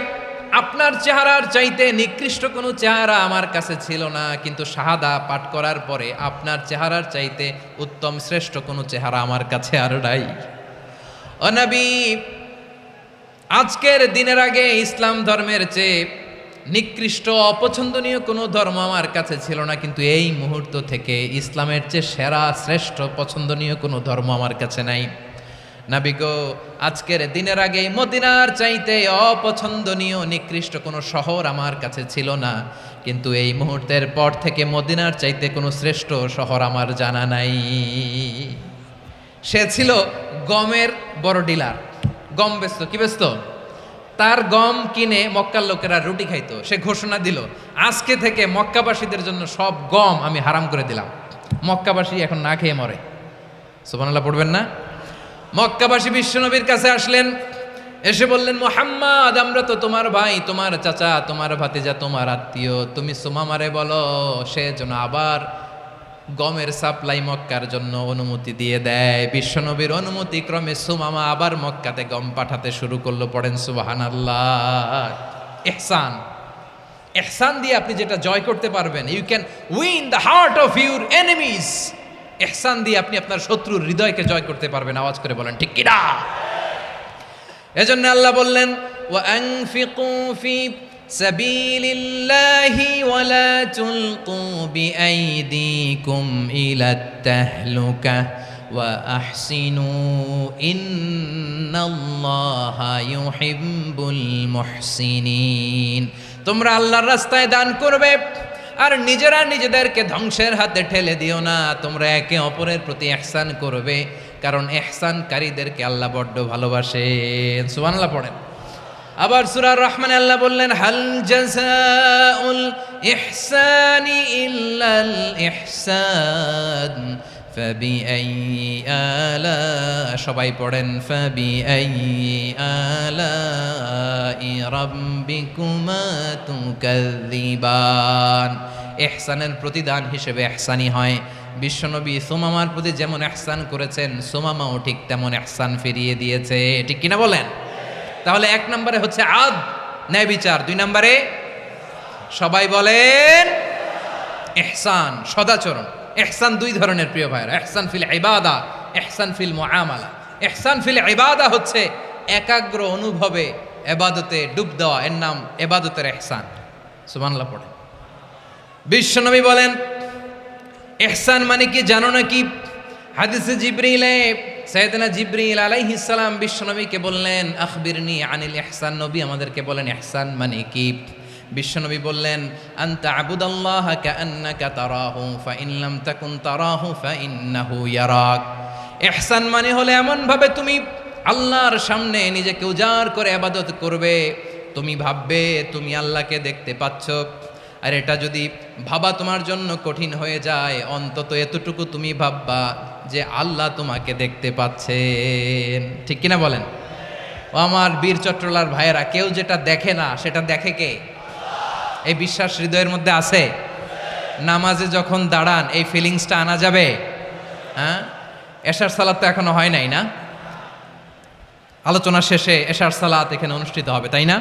আপনার চেহারার চাইতে নিকৃষ্ট কোনো চেহারা আমার কাছে ছিল না, কিন্তু শাহাদা পাঠ করার পরে আপনার চেহারার চাইতে উত্তম শ্রেষ্ঠ কোনো চেহারা আমার কাছে আর নাই। ও নবী, আজকের দিনের আগে ইসলাম ধর্মের চেয়ে নিকৃষ্ট অপছন্দনীয় কোনো ধর্ম আমার কাছে ছিল না, কিন্তু এই মুহূর্ত থেকে ইসলামের চেয়ে সেরা শ্রেষ্ঠ পছন্দনীয় কোনো ধর্ম আমার কাছে নাই। নবী গো, আজকের দিনের আগে মদিনার চাইতে অপছন্দনীয় নিকৃষ্ট কোনো শহর আমার কাছে ছিল না, কিন্তু এই মুহূর্তের পর থেকে মদিনার চাইতে কোনো শ্রেষ্ঠ শহর আমার জানা নাই। সে ছিল গমের বড় ডিলার, গম বেচতো। কি বেচতো? তার গম কিনে মক্কার লোকেরা রুটি খাইতো। সে ঘোষণা দিল, আজকে থেকে মক্কাবাসীদের জন্য সব গম আমি হারাম করে দিলাম, মক্কাবাসী এখন না খেয়ে মরে। সুবহানাল্লাহ পড়বেন না? মক্কাবাসী বিশ্বনবীর কাছে আসলেন, এসে বললেন, মুহাম্মদ, আমরা তো তোমার ভাই, তোমার চাচা, তোমার ভাতিজা, তোমার আত্মীয়, তুমি সুমামারে বলো সে যেন আবার গমের সাপ্লাই মক্কার জন্য অনুমতি দিয়ে দেয়। বিশ্বনবীর অনুমতি ক্রমে সুমামা আবার মক্কাতে গম পাঠাতে শুরু করলো। পড়েন সুবহানাল্লাহ। ইহসান, ইহসান দিয়ে আপনি যেটা জয় করতে পারবেন, you can win the heart of your enemies. ইহসান দিয়ে আপনি আপনার শত্রুর হৃদয়কে জয় করতে পারবেন। আওয়াজ করে বলেন ঠিক কি না? এজন্য আল্লাহ বললেন, ওয়া আনফিকু ফি সাবিলিল্লাহি ওয়া লা তুলকু বিআইদিকুম ইলাত তাহলুকা ওয়া আহসিনু ইন্নাল্লাহা ইউহিব্বুল মুহসিনিন। তোমরা আল্লাহর রাস্তায় দান করবে আর নিজেরা নিজেদেরকে ধ্বংসের হাতে ঠেলে দিও না। তোমরা একে অপরের প্রতি ইহসান করবে, কারণ ইহসানকারীদেরকে আল্লাহ বড্ড ভালোবাসেন। সুবহানাল্লাহ পড়েন। আবার সূরা রহমানে আল্লাহ বললেন, হাল জাযাউল ইহসানি ইল্লাল ইহসান ফাবিআইয়ি আলা, সবাই পড়েন, ফাবিআইয়ি আলাই রাব্বিকুমা তুকাযযিবান। ইহসানের প্রতিদান হিসেবে ইহসানি হয়। বিশ্বনবী সুমামার প্রতি যেমন ইহসান করেছেন, সুমামাও ঠিক তেমন ইহসান ফিরিয়ে দিয়েছে। ঠিক কিনা বলেন? তাহলে এক নম্বরে হচ্ছে আদ, ন্যায় বিচার। দুই নম্বরে সবাই বলেন ইহসান, সদাচরণ। ইহসান দুই ধরনের প্রিয় ভাইরা, ইহসান ফিল ইবাদা, ইহসান ফিল মুআমালা। ইহসান ফিল ইবাদা হচ্ছে একাগ্র অনুভবে ইবাদতে ডুব দেওয়া, এর নাম ইবাদতের ইহসান। সুবহানাল্লাহ পড়েন। বিশ্বনবী বলেন ইহসান মানে কি জানো নাকি? হাদিসে জিবরিলে সাইয়েদনা জিবরিল আলাইহিস সালাম বিশ্বনবীকে বললেন, আখবিরনি আনিল ইহসান। নবী আমাদেরকে বলেন ইহসান মানে কি? বিশ্বনবী বললেন, আনতা আবুদাল্লাহা কাআন্নাকা তারাহু ফাইন লাম তাকুন তারাহু ফাইন্নাহু ইয়ারাক। ইহসান মানে হলো এমন ভাবে তুমি আল্লাহর সামনে নিজেকে উজাড় করে ইবাদত করবে, তুমি ভাববে তুমি আল্লাহকে দেখতে পাচ্ছ, আর এটা যদি ভাবা তোমার জন্য কঠিন হয়ে যায়, অন্তত এতটুকু তুমি ভাববা যে আল্লাহ তোমাকে দেখতে পাচ্ছেন। ঠিক কিনা বলেন? ও আমার বীর চট্টলার ভাইয়েরা, কেউ যেটা দেখে না সেটা দেখে কে? এই বিশ্বাস হৃদয়ের মধ্যে আছে? নামাজে যখন দাঁড়ান এই ফিলিংসটা আনা যাবে? হ্যাঁ, এশার সালাত তো এখনো হয় নাই না? আলোচনা শেষে এশার সালাত এখানে অনুষ্ঠিত হবে, তাই না?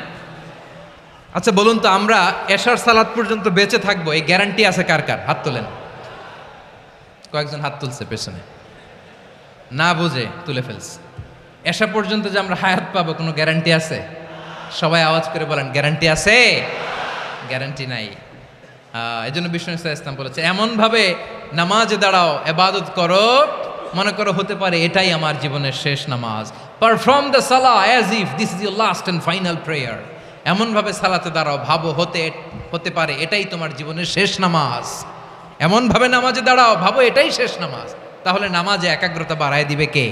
আচ্ছা বলুন তো, আমরা এশার সালাত পর্যন্ত বেঁচে থাকবো এই গ্যারান্টি আছে কার কার? হাত তোলেন। কয়েকজন হাত তুলছে পেছনে, না বুঝে তুলে ফেলছে। এশা পর্যন্ত যে আমরা হায়াত পাবো কোনো গ্যারান্টি আছে? সবাই আওয়াজ করে বলেন, গ্যারান্টি আছে? গ্যারান্টি নাই। এই জন্য বিষ্ণু ইসলাম বলেছে, এমনভাবে নামাজে দাঁড়াও, ইবাদত করো, মনে করো হতে পারে এটাই আমার জীবনের শেষ নামাজ। Perform the Salah as if this is your last and final prayer. এমনভাবে সালাতে দাঁড়াও, ভাবো হতে পারে এটাই তোমার জীবনের শেষ নামাজ। এমনভাবে নামাজে দাঁড়াও, ভাবো এটাই শেষ নামাজ। তাহলে নামাজে একাগ্রতা বাড়ায় দিবে কে?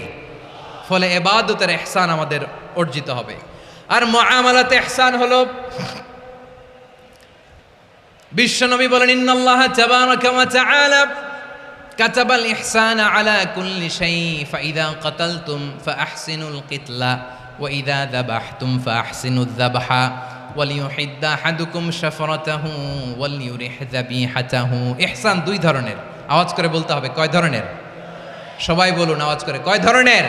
ফলে ইবাদতের ইহসান আমাদের অর্জিত হবে। আর মুআমালাতে ইহসান হলো, বিশ্বনবী বলেন, ইন্নাল্লাহা তাবারাকা ওয়া তাআলা কাতাবাল ইহসানা আলা কুল্লি শাই, ফাইযা কাতালতুম ফাআহসিনুল কিতলা ওয়া ইযা যাবাহতুম ফাআহসিনুয যাবহা ওয়ালিয়ুহিদ্দা আহাদুকুম শাফরাতাহু ওয়ালিয়ুরিহ যাবিহাতাহু। ইহসান দুই ধরনের, আওয়াজ করে বলতে হবে। কয় ধরনের? সবাই বলুন আওয়াজ করে, কয় ধরনের?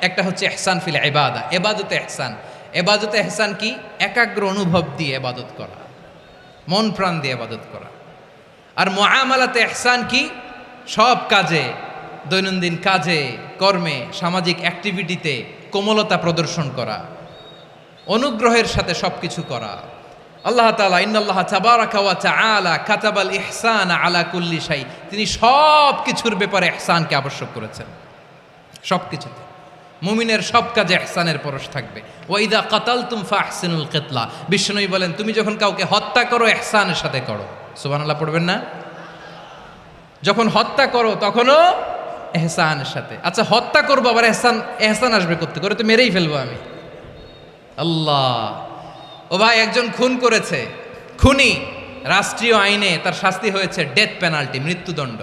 একটা হচ্ছে ইহসান ফিল ইবাদা, ইবাদতে ইহসান। ইবাদতে ইহসান কি? একাগ্র অনুভব দিয়ে ইবাদত করা, মন প্রাণ দিয়ে ইবাদত করা। আর মুআমালাতে ইহসান কি? সব কাজে, দৈনন্দিন কাজে, কর্মে, সামাজিক অ্যাক্টিভিটিতে কোমলতা প্রদর্শন করা, অনুগ্রহের সাথে সবকিছু করা। আল্লাহ তাআলা ইন্নাল্লাহা তাবারাকা ওয়া তাআলা কাতাবাল ইহসানা আলা কুল্লি শাই, তিনি সব কিছুর ব্যাপারে ইহসানকে আবশ্যক করেছেন। সব কিছুতে মুমিনের সব কাজে ইহসানের পরশ থাকবে। ওয়া ইযা কাতালতুম ফাহসিনুল কিতলা, বিশ্বনবী বলেন তুমি যখন কাউকে হত্যা করো ইহসানের সাথে করো। সুবহানাল্লাহ পড়বেন না? যখন হত্যা করো তখনও ইহসানের সাথে। আচ্ছা হত্যা করবো আবার ইহসান আসবে করতে করে, তো মেরেই ফেলবো আমি। আল্লাহ, ও ভাই একজন খুন করেছে, খুনি, রাষ্ট্রীয় আইনে তার শাস্তি হয়েছে ডেথ পেনাল্টি, মৃত্যুদণ্ড।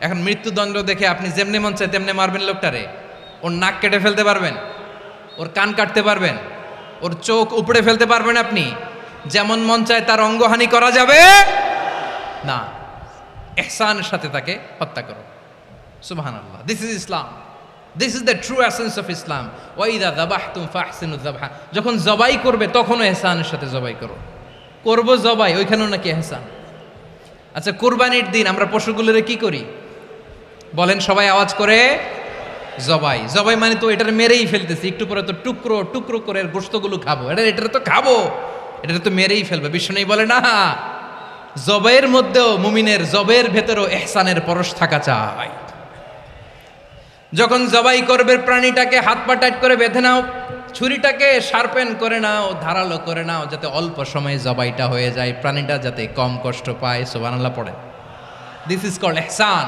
এখন মৃত্যুদণ্ড দেখে আপনি যেমনি মন চায় তেমনি মারবেন লোকটারে? ওর নাক কেটে ফেলতে পারবেন? ওর কান কাটতে পারবেন? ওর চোখ উপড়ে ফেলতে পারবেন আপনি? যেমন মন চায় তার অঙ্গহানি করা যাবে না। ইহসানের সাথে তাকে হত্যা করো। সুবহানাল্লাহ, this is Islam, this is the true essence of Islam. ওয়া ইযা যাবাহতুম ফাহসিনুয যাবহা, যখন জবাই করবে তখনও ইহসানের সাথে জবাই করো। করব জবাই, ওইখানেও নাকি ইহসান। আচ্ছা কুরবানির দিন আমরা পশুগুলোরে কি করি বলেন সবাই আওয়াজ করে? জবাই। জবাই মানে তো এটার মেরেই ফেলতেছি, একটু পরে তো টুকরো টুকরো করে গোশতগুলো খাবো, এটা তো খাবো, এটা তো মেরেই ফেলবে। বিষ্ণু বলে না, জবাইয়ের মধ্যেও মুমিনের জবাইয়ের ভেতরেও ইহসানের পরশ থাকা চাই। যখন জবাই করবে প্রাণীটাকে হাত পা টাইট করে বেঁধে নাও, ছুরিটাকে শার্পেন করে নাও, ধারালো করে নাও, যাতে অল্প সময়ে জবাইটা হয়ে যায়, প্রাণীটা যাতে কম কষ্ট পায়। সুবহানাল্লাহ পড়ে। দিস ইজ কল্ড ইহসান।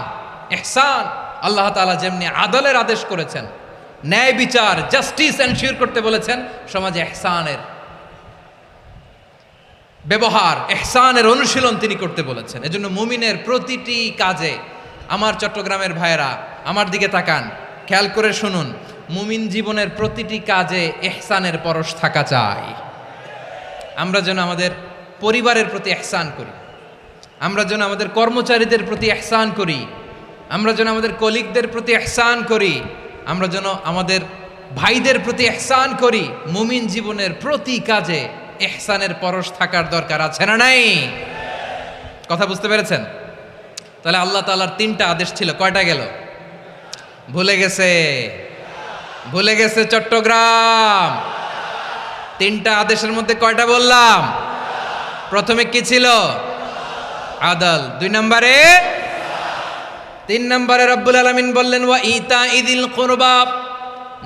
ইহসান আল্লাহ তাআলা যেমনি আদলের আদেশ করেছেন, ন্যায় বিচার, জাস্টিস এনশিওর করতে বলেছেন, সমাজে ইহসানের ব্যবহার, ইহসানের অনুশীলন তিনি করতে বলেছেন। এজন্য মুমিনের প্রতিটি কাজে, আমার চট্টগ্রামের ভাইয়েরা আমার দিকে তাকান, খেয়াল করে শুনুন, মুমিন জীবনের প্রতিটি কাজে ইহসানের পরশ থাকা চাই। আমরা যেন আমাদের পরিবারের প্রতি ইহসান করি, আমরা যেন আমাদের কর্মচারীদের প্রতি ইহসান করি, আমরা যেন আমাদের কলিগদের প্রতি ইহসান করি, আমরা যেন আমাদের ভাইদের প্রতি ইহসান করি। মুমিন জীবনের প্রতি কাজে ইহসানের পরশ থাকার দরকার আছে না নাই? কথা বুঝতে পেরেছেন? তাহলে আল্লাহ তাআলার তিনটা আদেশ ছিল, কয়টা গেল? ভুলে গেছে, ভুলে গেছে চট্টগ্রাম। তিনটা আদেশের মধ্যে কয়টা বললাম? প্রথমে কি ছিল? আদল। 2 নম্বরে, 3 নম্বরে রব্বুল আলামিন বললেন ওয়া ইতা ইদিল কুরবা,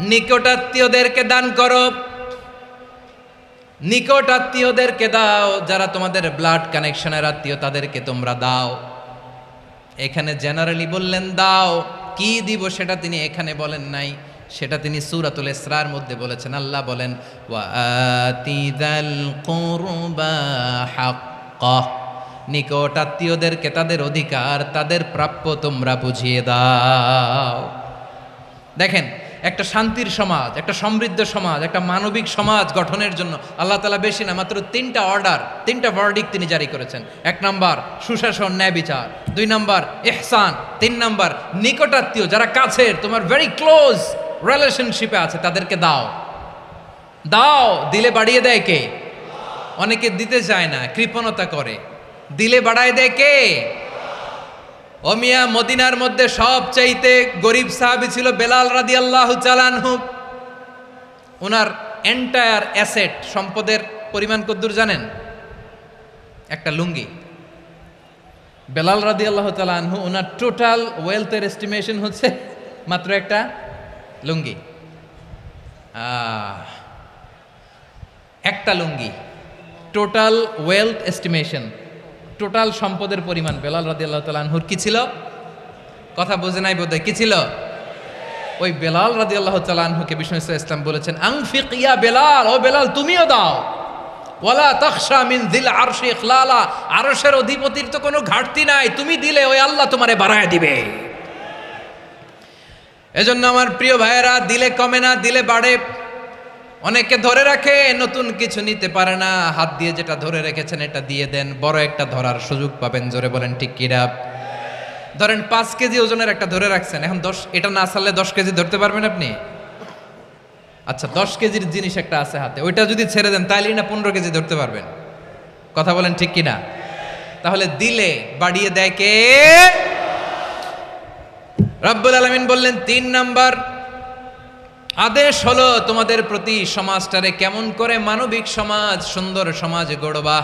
নিকটাত্মীয়দেরকে দান করো। নিকট আত্মীয়দেরকে দাও, যারা তোমাদের ব্লাড কানেকশনের আত্মীয় তাদেরকে তোমরা দাও। এখানে জেনারেলি বললেন দাও, কি দিব সেটা তিনি এখানে বলেন নাই, সেটা তিনি সূরাতুল ইসরার মধ্যে বলেছেন। আল্লাহ বলেন ওয়া আতিযাল কুরবা হাক্কা, নিকট আত্মীয়দেরকে তাদের অধিকার, তাদের প্রাপ্য তোমরা বুঝিয়ে দাও। দেখেন, একটা শান্তির সমাজ, একটা সমৃদ্ধ সমাজ, একটা মানবিক সমাজ গঠনের জন্য আল্লাহ তাআলা বেশি না, মাত্র 3টা অর্ডার, 3টা ভার্ডিক্ট তিনি জারি করেছেন। 1 নাম্বার সুশাসন, ন্যায় বিচার। 2 নাম্বার ইহসান। 3 নাম্বার নিকটাত্মীয়, যারা কাছের, তোমার ভেরি ক্লোজ রিলেশনশিপে আছে, তাদেরকে দাও। দাও, দিলে বাড়িয়ে দেয় কে? অনেকে দিতে চায় না, কৃপণতা করে। দিলে বাড়ায় দেয় কে? ও মিয়া, মদিনার মধ্যে সবচাইতে গরিব সাহাবী ছিল বেলাল রাদিয়াল্লাহু তাআলা আনহু। ওনার এন্টায়ার অ্যাসেট, সম্পদের পরিমাণ কতদূর জানেন? একটা লুঙ্গি। বেলাল রাদিয়াল্লাহু তাআলা আনহু, ওনার টোটাল ওয়েলথের এস্টিমেশন হচ্ছে মাত্র একটা লুঙ্গি। একটা লুঙ্গি, টোটাল ওয়েলথ এস্টিমেশন, টোটাল সম্পদের পরিমাণ বেলাল রাদিয়াল্লাহু তাআলা আনহুর কি ছিল? কথা বোঝে নাই বোধহয়, কি ছিল? ওই বেলাল রাদিয়াল্লাহু তাআলা আনহুকে বিষ্ণু ইসলাম বলেছেন, আনফিক ইয়া বেলাল, ও বেলাল তুমিও দাও। ওয়ালা তাখশা মিন যিল আরশি ইখলালা, আরশের অধিপতির তো কোনো ঘাটতি নাই, তুমি দিলে ওই আল্লাহ তোমারে বাড়ায় দিবে। এজন্য আমার প্রিয় ভাইয়েরা, দিলে কমে না, দিলে বাড়ে। অনেকে ধরে রাখে, নতুন কিছু নিতে পারে না, হাত দিয়ে যেটা ধরে রেখেছেন এটা দিয়ে দেন, বড় একটা ধরার সুযোগ পাবেন। জোরে বলেন ঠিক কিনা? ধরেন 5 কেজি ওজনের একটা ধরে রাখছেন, এখন 10, এটা না ছাড়লে 10 কেজি ধরতে পারবেন আপনি? আচ্ছা, 10 কেজির জিনিস একটা আছে হাতে, ওইটা যদি ছেড়ে দেন তাইলেই না 15 কেজি ধরতে পারবেন। কথা বলেন ঠিক কিনা? তাহলে দিলে বাড়িয়ে দেয় কে? রব্বুল আলামিন বললেন 3 নাম্বার আদেশ হলো তোমাদের প্রতি, সমাজটারে কেমন করে মানবিক সমাজ, সুন্দর সমাজ গড়বা।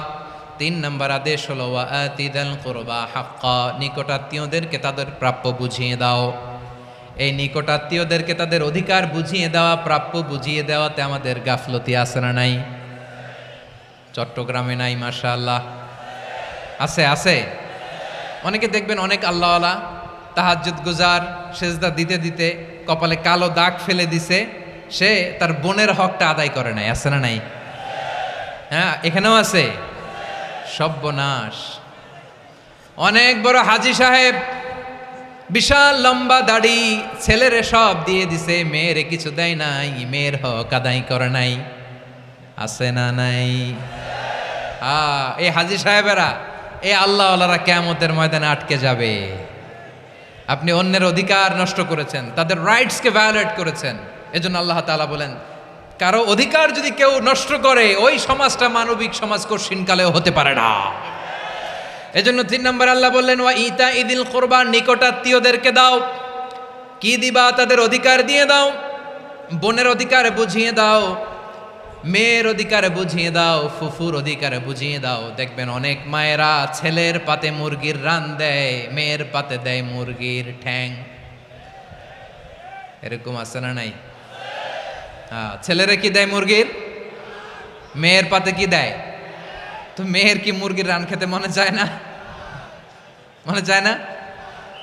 3 নাম্বার আদেশ হলো ওয়া আতিদাল কুরবা হাক্কা, নিকটাত্মীয়দেরকে তাদের প্রাপ্য বুঝিয়ে দাও। এই নিকটাত্মীয়দেরকে তাদের অধিকার বুঝিয়ে দেওয়া, প্রাপ্য বুঝিয়ে দেওয়াতে আমাদের গাফলতি আছে না নাই? চট্টগ্রামে নাই? মাশাআল্লাহ আছে, আছে। অনেকে দেখবেন অনেক আল্লাহওয়ালা, তাহাজ্জুদ গুজার, সেজদা দিতে দিতে কপালে কালো দাগ ফেলে দিছে, সে তার বোনের হকটা আদায় করে নাই। আছে না নাই? হ্যাঁ, এখানেও আছে। সর্বনাশ। অনেক বড় হাজী সাহেব, বিশাল লম্বা দাড়ি, ছেলেরে সব দিয়ে দিছে, মেয়েরে কিছু দেয় নাই, মেয়ের হক আদায় করে নাই। আছে না নাই? এই হাজী সাহেবেরা, এই আল্লাহওয়ালারা কিয়ামতের ময়দানে আটকে যাবে। আপনি অন্যের অধিকার নষ্ট করেছেন, তাদের রাইটসকে ভায়োলেট করেছেন। এজন্য আল্লাহ তাআলা বলেন, কারো অধিকার যদি কেউ নষ্ট করে, ওই সমাজটা মানবিক সমাজ কঠিনকালেও হতে পারে না। এজন্য 3 নম্বর আল্লাহ বললেন ওয়া ইতা ইদিল কুরবা, নিকটাত্মীয়দেরকে দাও। কি দিবা? তাদের অধিকার দিয়ে দাও। বোনের অধিকার বুঝিয়ে দাও, মেয়ের অধিকার বুঝিয়ে দাও, ফুফুর অধিকার বুঝিয়ে দাও। দেখবেন অনেক মায়েরা ছেলের পাতে মুরগির রান দেয়, মেয়ের পাতে দেয় মুরগির ঠ্যাং। এরকম আছে না নাই? ছেলেরা কি দেয়? মুরগির। মেয়ের পাতে কি দেয়? তো মেয়ের কি মুরগির রান খেতে মনে চায় না? মনে চায় না?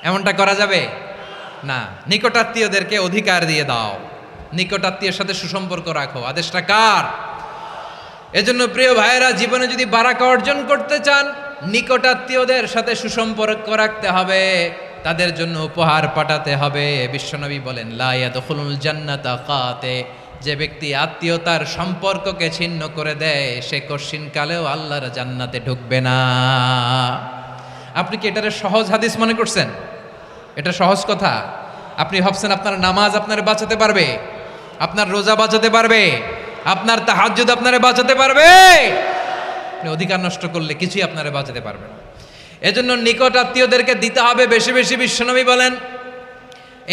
এমনটা করা যাবে না। নিকটাত্মীয়দেরকে অধিকার দিয়ে দাও, নিকটাত্মীয়ের সাথে সুসম্পর্ক রাখো। আদেশটা কার? এজন্য প্রিয় ভাইয়েরা, জীবনে যদি বারাকা অর্জন করতে চান, নিকটাত্মীয়দের সাথে সুসম্পর্ক রাখতে হবে, তাদের জন্য উপহার পাঠাতে হবে। বিশ্বনবী বলেন লা ইয়াদখুলুল জান্নাতা কাতে, যে ব্যক্তি আত্মীয়তার সম্পর্ককে ছিন্ন করে দেয়, সে কশিনকালেও আল্লাহর জান্নাতে ঢুকবে না। আপনি কি এটারে সহজ হাদিস মনে করছেন? এটা সহজ কথা? আপনি ভাবছেন আপনার নামাজ আপনারে বাঁচাতে পারবে, আপনার রোজা বাঁচাতে পারবে, আপনার তাহাজ্জুদ আপনারে বাঁচাতে পারবে? আপনি অধিকার নষ্ট করলে কিছুই আপনারে বাঁচাতে পারবে না। এজন্য নিকট আত্মীয়দেরকে দিতে হবে বেশি বেশি। বিশ্বনবী বলেন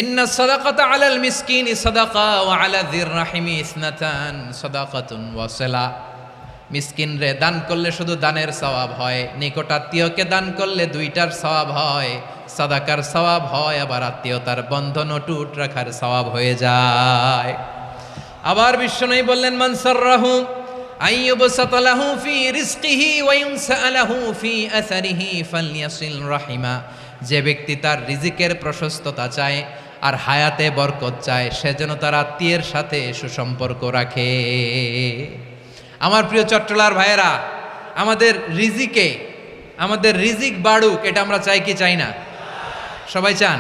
ইন্না সাদাকাতা আলাল মিসকিনি সাদাকা ওয়া আলা যির রাহিমি ইসনাতান সাদাকাতুন ওয়া সিলা। মিসকিন রে দান করলে শুধু দানের সওয়াব হয়, নিকট আত্মীয়কে দান করলে 2টার সওয়াব হয়, সাদাকার সওয়াব হয়, আবার আত্মীয়তার বন্ধন অটুট রাখার সওয়াব হয়ে যায়। আবার বিশ্বনবী বললেন মান সাররাহু আইয়ুবসাতা লাহু ফি রিজকিহি ওয়া ইউনসা লাহু ফি আসারিহি ফালইয়াসিল রাহিমা। যে ব্যক্তি তার রিজিকের প্রশস্ততা চায় আর হায়াতে বরকত চায়, সে যেন তার আত্মীয়ের সাথে সুসম্পর্ক রাখে। আমার প্রিয় চট্টলার ভাইয়েরা, আমাদের রিজিকে আমাদের রিজিক বাড়ুক, এটা আমরা চাই কি চাই না? সবাই চান?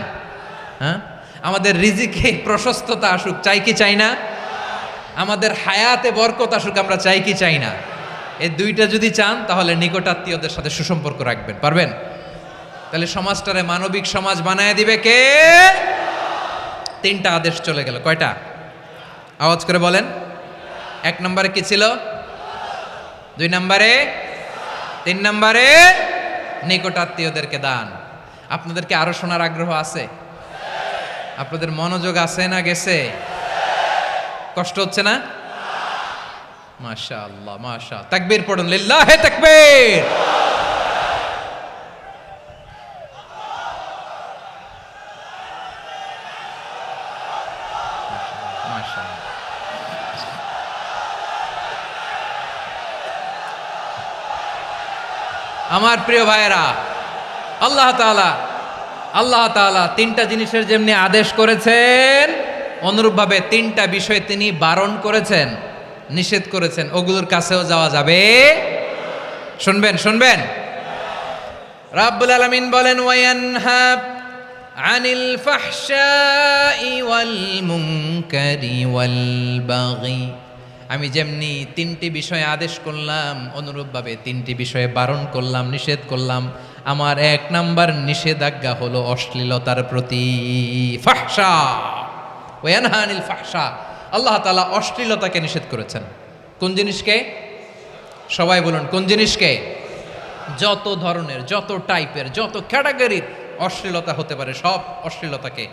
হ্যাঁ, আমাদের রিজিকে প্রশস্ততা আসুক, চাই কি চাই না? আমাদের হায়াতে বরকত আসুক, আমরা চাই কি চাই না? এই দুইটা যদি চান তাহলে নিকটাত্মীয়দের সাথে সুসম্পর্ক রাখবেন, পারবেন? তাহলে সমাজটারে মানবিক সমাজ বানায় দিবে কে? তিনটা আদেশ চলে গেল, কয়টা? আওয়াজ করে বলেন। 1 নম্বরে কি ছিল? 2 নম্বরে, 3 নম্বরে নিকটাত্মীয়দেরকে দান। আপনাদেরকে আরো শোনার আগ্রহ আছে? আপনাদের মনোযোগ আছে না গেছে? কষ্ট হচ্ছে না? মাশাআল্লাহ, মাশাআল্লাহ। তাকবীর পড়ুন, লিল্লাহে তাকবীর। মাশাআল্লাহ। আমার প্রিয় ভাইয়েরা, আল্লাহ তাআলা তিনটা জিনিসের যেমনি আদেশ করেছেন, অনুরূপভাবে তিনটা বিষয় তিনি বারণ করেছেন, নিষেধ করেছেন। ওগুলোর কাছেও যাওয়া যাবে। শুনবেন। রাব্বুল আলামিন বলেন, ওয়ায়ানহা আনিল ফাহশাই ওয়াল মুনকারি ওয়াল বাগি। আমি যেমনি তিনটি বিষয়ে আদেশ করলাম, অনুরূপভাবে তিনটি বিষয়ে বারণ করলাম, নিষেধ করলাম। আমার 1 নাম্বার নিষেধাজ্ঞা হলো অশ্লীলতার প্রতি। ফাহশা, ওয়ায়ানহা আনিল ফাহশা, আল্লাহ তাআলা অশ্লীলতাকে নিষেধ করেছেন। কোন জিনিসকে? সবাই বলুন, কোন জিনিসকে? যত ধরনের, যত টাইপের, যত ক্যাটাগরির অশ্লীলতা হতে পারে, সব অশ্লীলতাকে